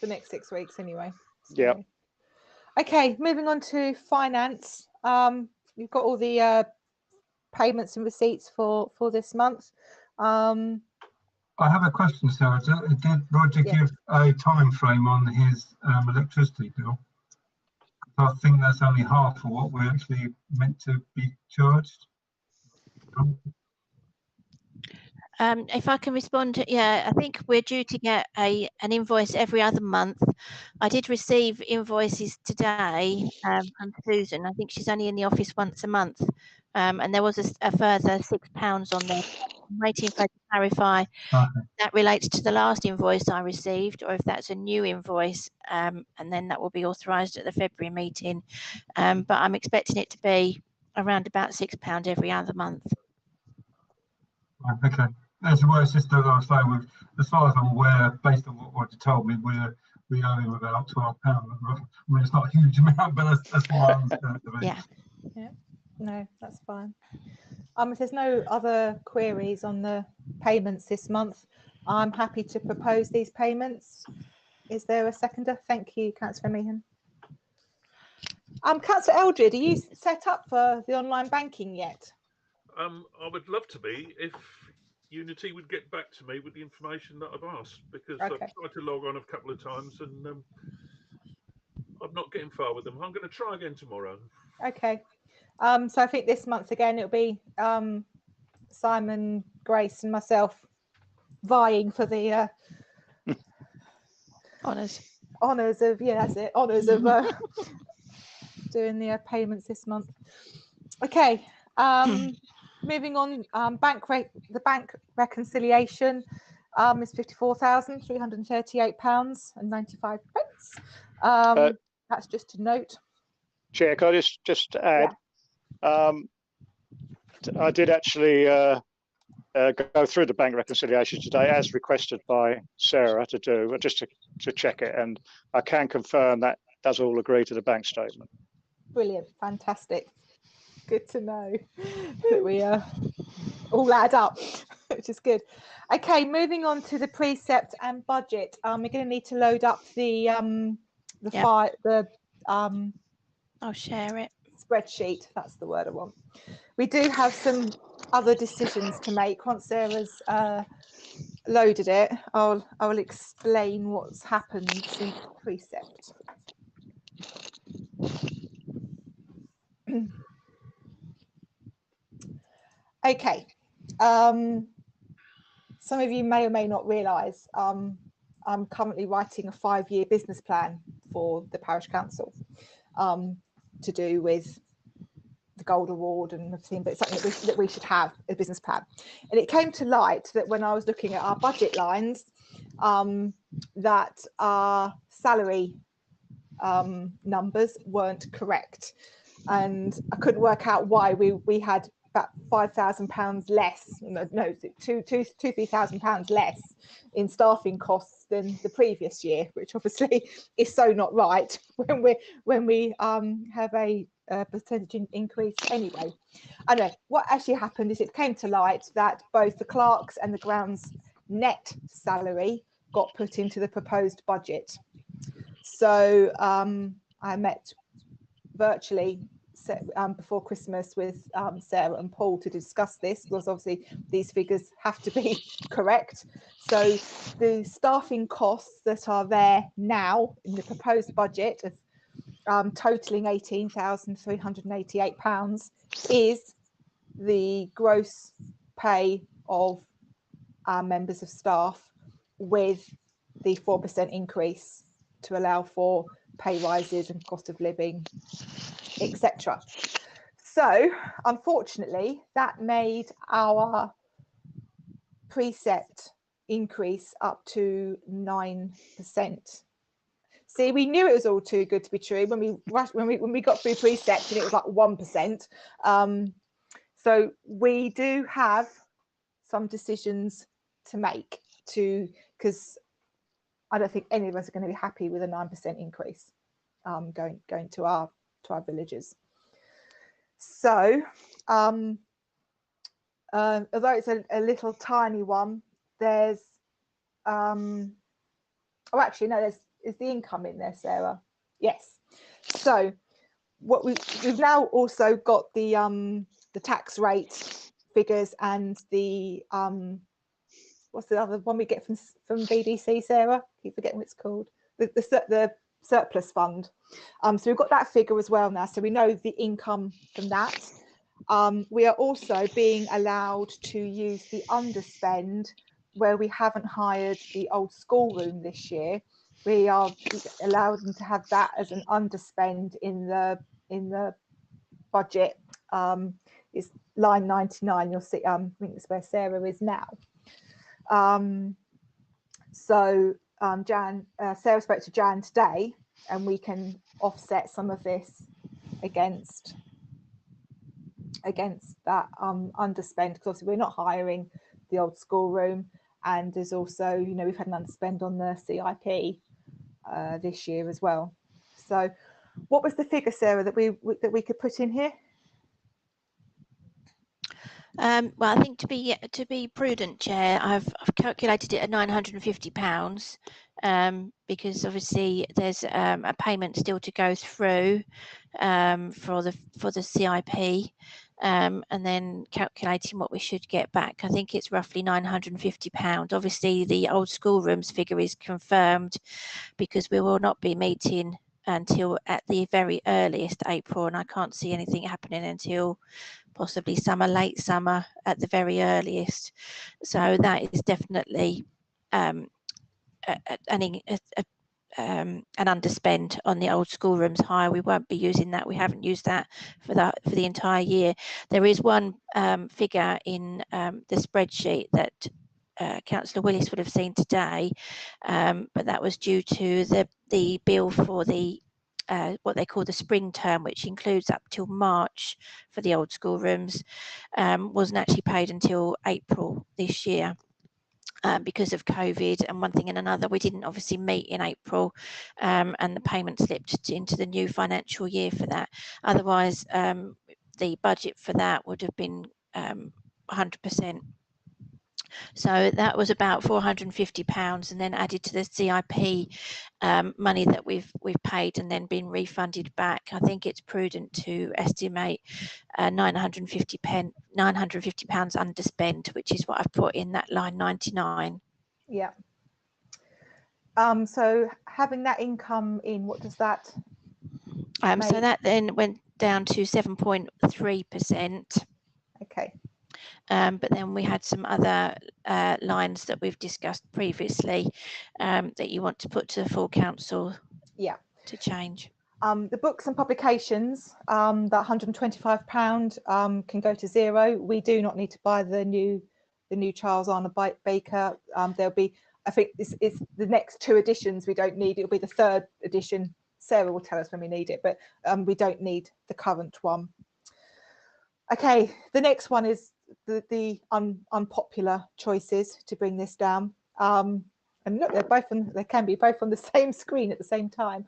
The next 6 weeks, anyway. So.
Yeah.
Okay, moving on to finance. You've got all the payments and receipts for this month.
I have a question, Sarah. Did Roger give a time frame on his electricity bill? I think that's only half of what we're actually meant to be charged.
If I can respond, I think we're due to get an invoice every other month. I did receive invoices today from Susan. I think she's only in the office once a month, and there was a further £6 on there. I'm waiting for her to clarify that relates to the last invoice I received, or if that's a new invoice, and then that will be authorised at the February meeting. But I'm expecting it to be around about £6 every other month.
Okay. That's well, it's just that I was saying, as far as I'm aware, based on what Roger told me, we owe him about £12. I mean, it's not a huge amount, but that's what I understand it to be.
Yeah. No, that's fine. If there's no other queries on the payments this month, I'm happy to propose these payments. Is there a seconder? Thank you, Councillor Meehan. Councillor Eldred, are you set up for the online banking yet?
I would love to be if Unity would get back to me with the information that I've asked, because I've tried to log on a couple of times and I'm not getting far with them. I'm going to try again tomorrow. Okay.
So I think this month again it'll be Simon, Grace, and myself vying for the honours of honours of doing the payments this month. Okay. Moving on, the bank reconciliation is £54,338.95. That's just a note.
Chair, can I just add? Yeah. I did actually go through the bank reconciliation today, as requested by Sarah to do, just to check it, and I can confirm that does all agree to the bank statement.
Brilliant, fantastic. Good to know that we all add up, which is good. Okay, moving on to the precept and budget. We're going to need to load up the file,
I'll share it.
Spreadsheet. That's the word I want. We do have some other decisions to make. Once Sarah's loaded it, I will explain what's happened since precept. Okay, some of you may or may not realise I'm currently writing a 5-year business plan for the Parish Council to do with the Gold Award and everything, but it's something that we should have a business plan. And it came to light that when I was looking at our budget lines, that our salary numbers weren't correct, and I couldn't work out why we had about £5,000 less, £2,000-3,000 less in staffing costs than the previous year, which obviously is so not right when we have a percentage increase anyway. Anyway, what actually happened is it came to light that both the clerks and the grounds net salary got put into the proposed budget. So I met virtually before Christmas with Sarah and Paul to discuss this, because obviously these figures have to be correct. So the staffing costs that are there now in the proposed budget of totaling £18,388 is the gross pay of our members of staff, with the 4% increase to allow for pay rises and cost of living, etc. So unfortunately that made our precept increase up to 9%. See, we knew it was all too good to be true when we got through precept and it was like 1%. So we do have some decisions to make because I don't think any of us are going to be happy with a 9% increase going to our villages. So although it's a little tiny one, there's oh, actually no, is the income in there, Sarah? Yes. So what we've now also got the tax rate figures and the what's the other one we get from BDC, Sarah? Keep forgetting what it's called. The surplus fund. So we've got that figure as well now, so we know the income from that. We are also being allowed to use the underspend where we haven't hired the old schoolroom this year. We are allowed them to have that as an underspend in the budget. It's line 99. You'll see. I think that's where Sarah is now. Sarah spoke to Jan today, and we can offset some of this against that underspend, because obviously we're not hiring the old schoolroom, and there's also, you know, we've had an underspend on the CIP this year as well. So what was the figure, Sarah, that we could put in here?
Well, I think to be prudent, Chair, I've calculated it at £950, because obviously there's a payment still to go through for the CIP, and then calculating what we should get back. I think it's roughly £950. Obviously, the old schoolrooms figure is confirmed because we will not be meeting until at the very earliest April, and I can't see anything happening until possibly summer, late summer at the very earliest. So that is definitely an underspend on the old schoolrooms hire. We won't be using that. We haven't used that for the entire year. There is one figure in the spreadsheet that Councillor Willis would have seen today, but that was due to the bill for the what they call the spring term, which includes up till March for the old schoolrooms, wasn't actually paid until April this year. Because of COVID and one thing and another, we didn't obviously meet in April, and the payment slipped into the new financial year for that. Otherwise, the budget for that would have been 100%. So that was about £450, and then added to the CIP money that we've paid and then been refunded back. I think it's prudent to estimate £950 underspend, which is what I've put in that line 99.
Yeah. So having that income in, what does that make?
So that then went down to 7.3%.
Okay.
But then we had some other lines that we've discussed previously that you want to put to the full council,
yeah,
to change.
The books and publications, that £125 can go to zero. We do not need to buy the new Charles Arnold Baker. There'll be, I think it's the next two editions we don't need. It'll be the third edition. Sarah will tell us when we need it, but we don't need the current one. Okay, the next one is the unpopular choices to bring this down. And look, they can be both on the same screen at the same time.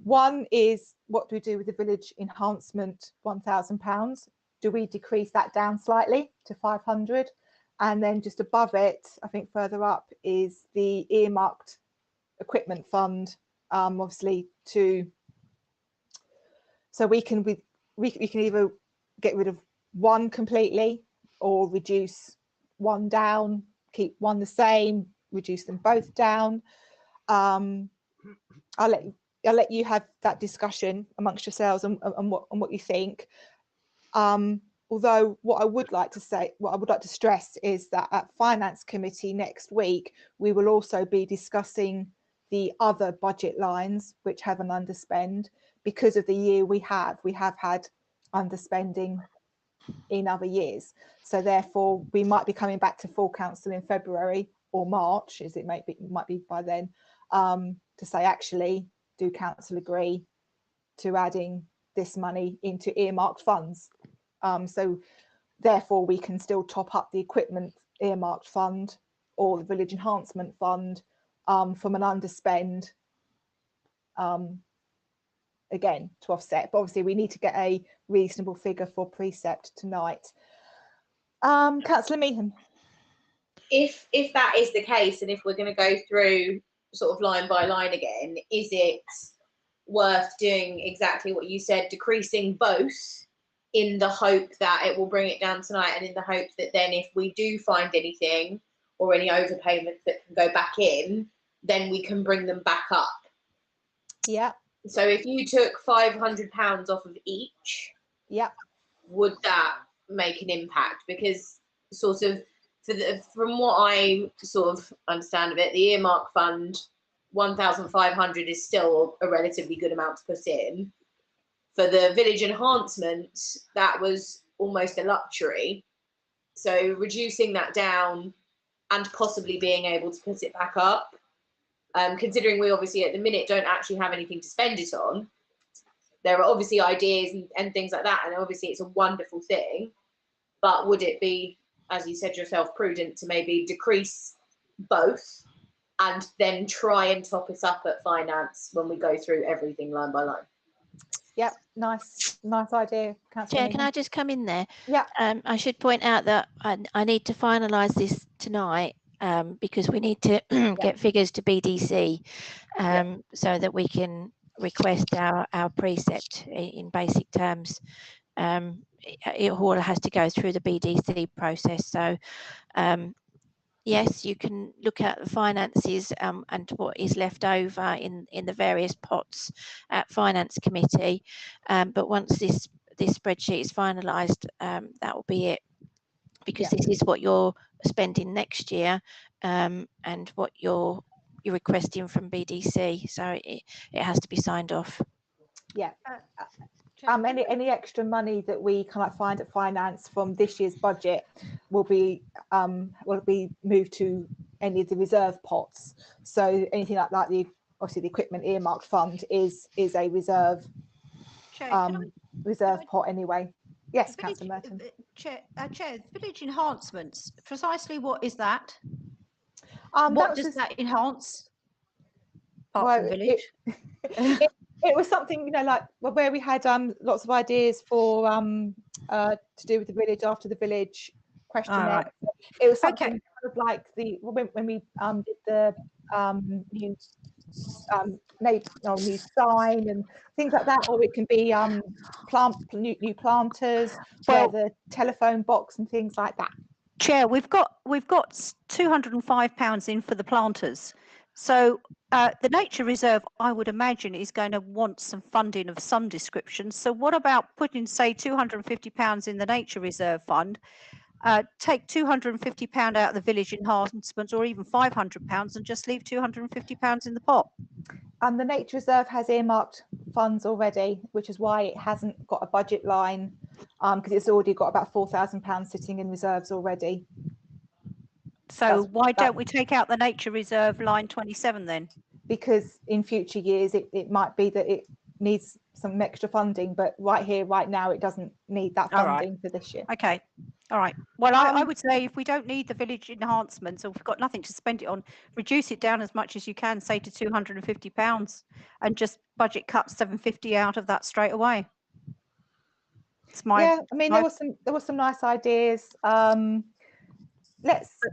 One is, what do we do with the village enhancement £1,000? Do we decrease that down slightly to 500? And then just above it, I think further up, is the earmarked equipment fund, obviously so we can either get rid of one completely or reduce one down, keep one the same, reduce them both down. I'll let you have that discussion amongst yourselves and what you think. Although what I would like to stress is that at Finance Committee next week, we will also be discussing the other budget lines which have an underspend because of the year we have had underspending in other years. So therefore, we might be coming back to full council in February or March, as it might be by then, to to say, actually, do council agree to adding this money into earmarked funds? So therefore we can still top up the equipment earmarked fund or the village enhancement fund from an underspend, again, to offset. But obviously we need to get a reasonable figure for precept tonight. Councillor Meehan.
If that is the case, and if we're going to go through sort of line by line again, is it worth doing exactly what you said, decreasing both in the hope that it will bring it down tonight, and in the hope that then if we do find anything or any overpayments that can go back in, then we can bring them back up?
Yeah. So
if you took £500 off of each,
yeah,
would that make an impact? Because sort of from what I sort of understand of it, the earmark fund, 1,500 is still a relatively good amount to put in. For the village enhancement, that was almost a luxury. So reducing that down and possibly being able to put it back up, considering we obviously at the minute don't actually have anything to spend it on. There are obviously ideas and things like that, and obviously it's a wonderful thing, but would it be, as you said yourself, prudent to maybe decrease both and then try and top it up at finance when we go through everything line by line?
Yep, nice idea, Councillor.
Chair, can I just come in there?
Yeah.
I should point out that I need to finalise this tonight because we need to get figures to BDC so that we can request our precept in basic terms. It all has to go through the BDC process. So yes, you can look at the finances and what is left over in the various pots at Finance Committee. But once this spreadsheet is finalised, that will be it, because this is what you're spending next year and what you're requesting from BDC. So it has to be signed off.
Yeah. Any extra money that we kind of find at finance from this year's budget will be moved to any of the reserve pots. So anything like that, obviously the equipment earmarked fund is a reserve reserve pot anyway. Yes, Councillor Merton.
Chair, village enhancements. Precisely what is that?
What
does that enhance?
Apart from village. It was something, you know, like where we had lots of ideas for to do with the village after the village questionnaire. Right. It was something kind of like when we did the new new sign and things like that, or it can be new planters, where the telephone box and things like that.
Chair, we've got £205 in for the planters. So the nature reserve, I would imagine, is going to want some funding of some description. So what about putting, say, £250 in the nature reserve fund, take £250 out of the village enhancements, or even £500, and just leave £250 in the pot?
And the nature reserve has earmarked funds already, which is why it hasn't got a budget line, because it's already got about £4,000 sitting in reserves already.
So why don't we take out the nature reserve line 27 then?
Because in future years it might be that it needs some extra funding, but right here, right now, it doesn't need that funding for this year.
Okay. All right. Well, I would say if we don't need the village enhancements, or we've got nothing to spend it on, reduce it down as much as you can, say to £250, and just budget cut £750 out of that straight away.
I mean, there was some nice ideas.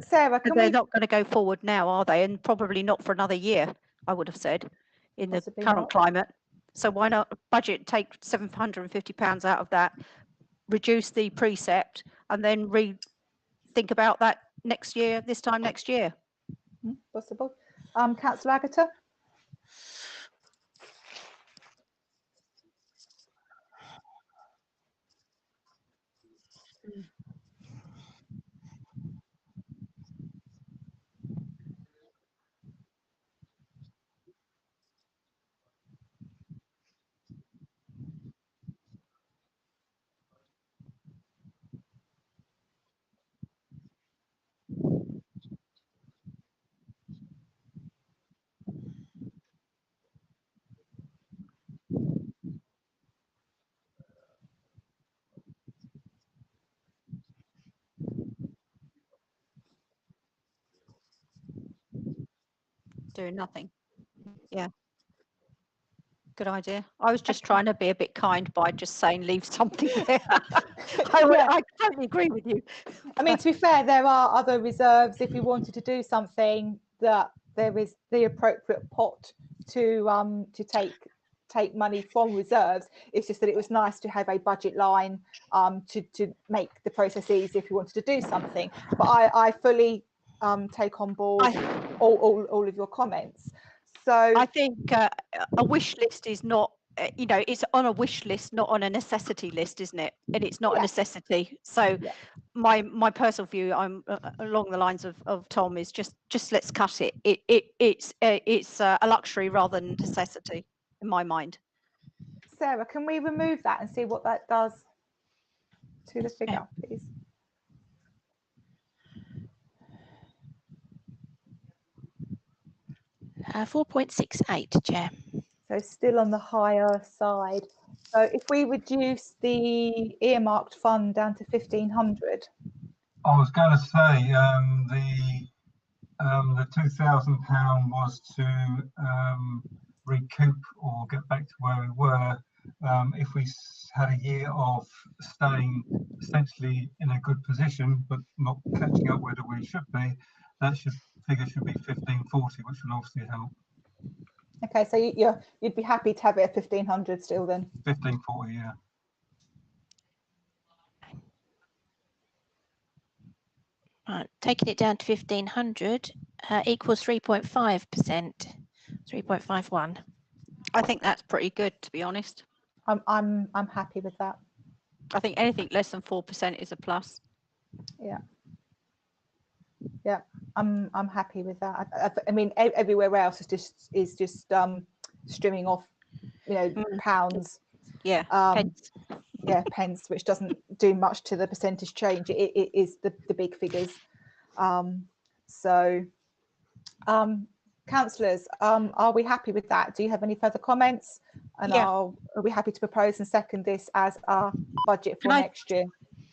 Sarah,
they're not going to go forward now, are they? And probably not for another year, I would have said, in the current climate. So why not budget, take £750 out of that, reduce the precept, and then think about that next year, this time next year?
Possible. Councillor Agatha?
doing nothing. Yeah. Good idea. I was just trying to be a bit kind by just saying leave something there. I totally agree with you.
I mean, to be fair, there are other reserves if you wanted to do something, that there is the appropriate pot to take money from reserves. It's just that it was nice to have a budget line to make the process easy if you wanted to do something. But I fully take on board all of your comments. So
I think a wish list is not, it's on a wish list, not on a necessity list, isn't it? And it's not a necessity. So my personal view, I'm along the lines of Tom, is just let's cut it. It's a luxury rather than necessity in my mind.
Sarah, can we remove that and see what that does to the figure, please?
Uh, 4.68, Chair.
So still on the higher side. So if we reduce the earmarked fund down to 1,500.
I was going to say the £2,000 was to recoup or get back to where we were. If we had a year of staying essentially in a good position but not catching up where we should be, that figure should be 1,540, which will obviously help.
Okay, so you'd be happy to have it at 1,500 still then?
1,540, yeah.
Right, taking it down to 1,500 equals 3.5%, 3.51.
I think that's pretty good, to be honest.
I'm happy with that.
I think anything less than 4% is a plus.
Yeah. Yeah, I'm happy with that. I mean, everywhere else is just streaming off, pounds.
Yeah.
Pence. Yeah, pence, which doesn't do much to the percentage change. It is the big figures. Councillors, are we happy with that? Do you have any further comments? And are we happy to propose and second this as our budget for next year?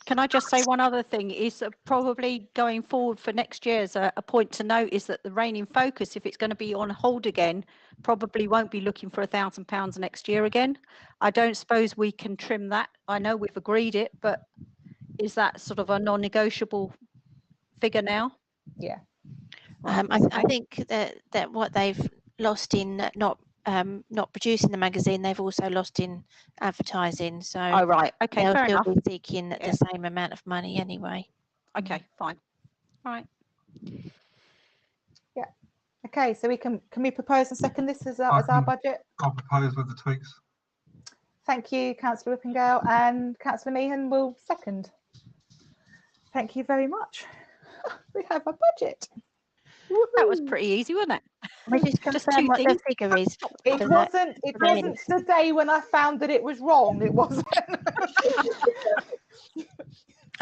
Can I just say one other thing is probably going forward for next year, as a point to note, is that the Rayne in Focus, if it's going to be on hold again, probably won't be looking for £1,000 next year again. I don't suppose we can trim that. I know we've agreed it, but is that sort of a non-negotiable figure now?
Yeah.
I think that what they've lost in not producing the magazine, they've also lost in advertising. So
right, okay,
they'll
fair
still
enough.
be seeking the same amount of money anyway.
Okay, fine. All right.
Yeah. Okay, so can we propose and second this as our budget?
I'll propose with the tweaks.
Thank you, Councillor Whippingale, and Councillor Meehan will second. Thank you very much. We have a budget.
That was pretty easy, wasn't it?
We just confirm what the figure is.
It wasn't the day when I found that it was wrong. It wasn't.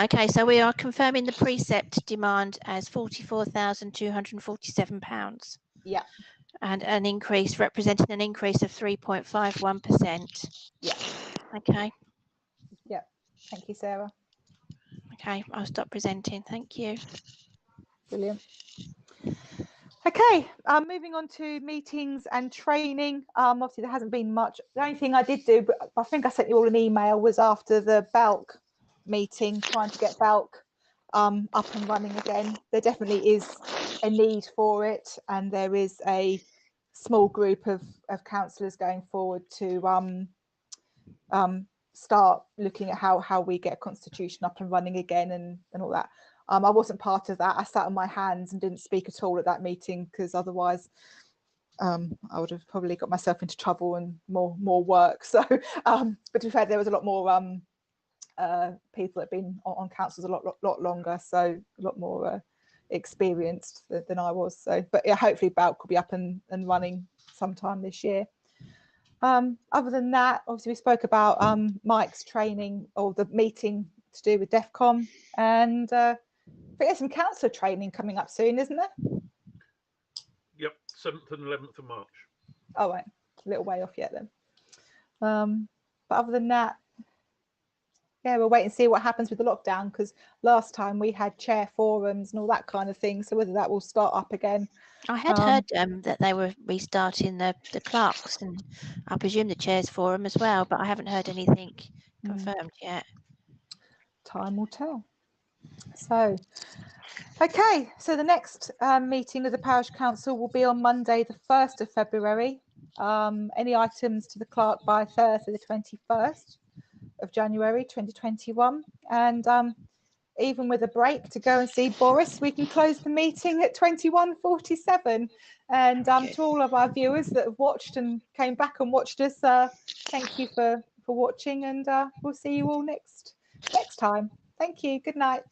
Okay, so we are confirming the precept demand as £44,247.
Yeah.
And an increase, representing an increase of 3.51%.
Yeah.
Okay.
Yeah. Thank you, Sarah.
Okay, I'll stop presenting. Thank you.
Brilliant. Okay, moving on to meetings and training. Obviously, there hasn't been much. The only thing I did do, but I think I sent you all an email, was after the BALC meeting, trying to get BALC up and running again. There definitely is a need for it, and there is a small group of councillors going forward to start looking at how we get a constitution up and running again and all that. I wasn't part of that. I sat on my hands and didn't speak at all at that meeting, because otherwise I would have probably got myself into trouble and more work. So, but to be fair, there was a lot more people that have been on councils a lot longer, so a lot more experienced than I was. So, but yeah, hopefully BALC will be up and running sometime this year. Other than that, obviously we spoke about Mike's training, or the meeting to do with DEFCON, and I think there's some councillor training coming up soon, isn't there?
Yep, 7th and 11th of March.
Oh, right, a little way off yet then. But other than that, Yeah, we'll wait and see what happens with the lockdown, because last time we had chair forums and all that kind of thing. So whether that will start up again.
I had heard that they were restarting the clerks, and I presume the chairs forum as well, but I haven't heard anything confirmed yet.
Time will tell. So, okay, so the next meeting of the Parish Council will be on Monday, the 1st of February. Any items to the clerk by Thursday, the 21st of January 2021. And even with a break to go and see Boris, we can close the meeting at 21:47. And to all of our viewers that have watched and came back and watched us, thank you for watching, and we'll see you all next time. Thank you. Good night.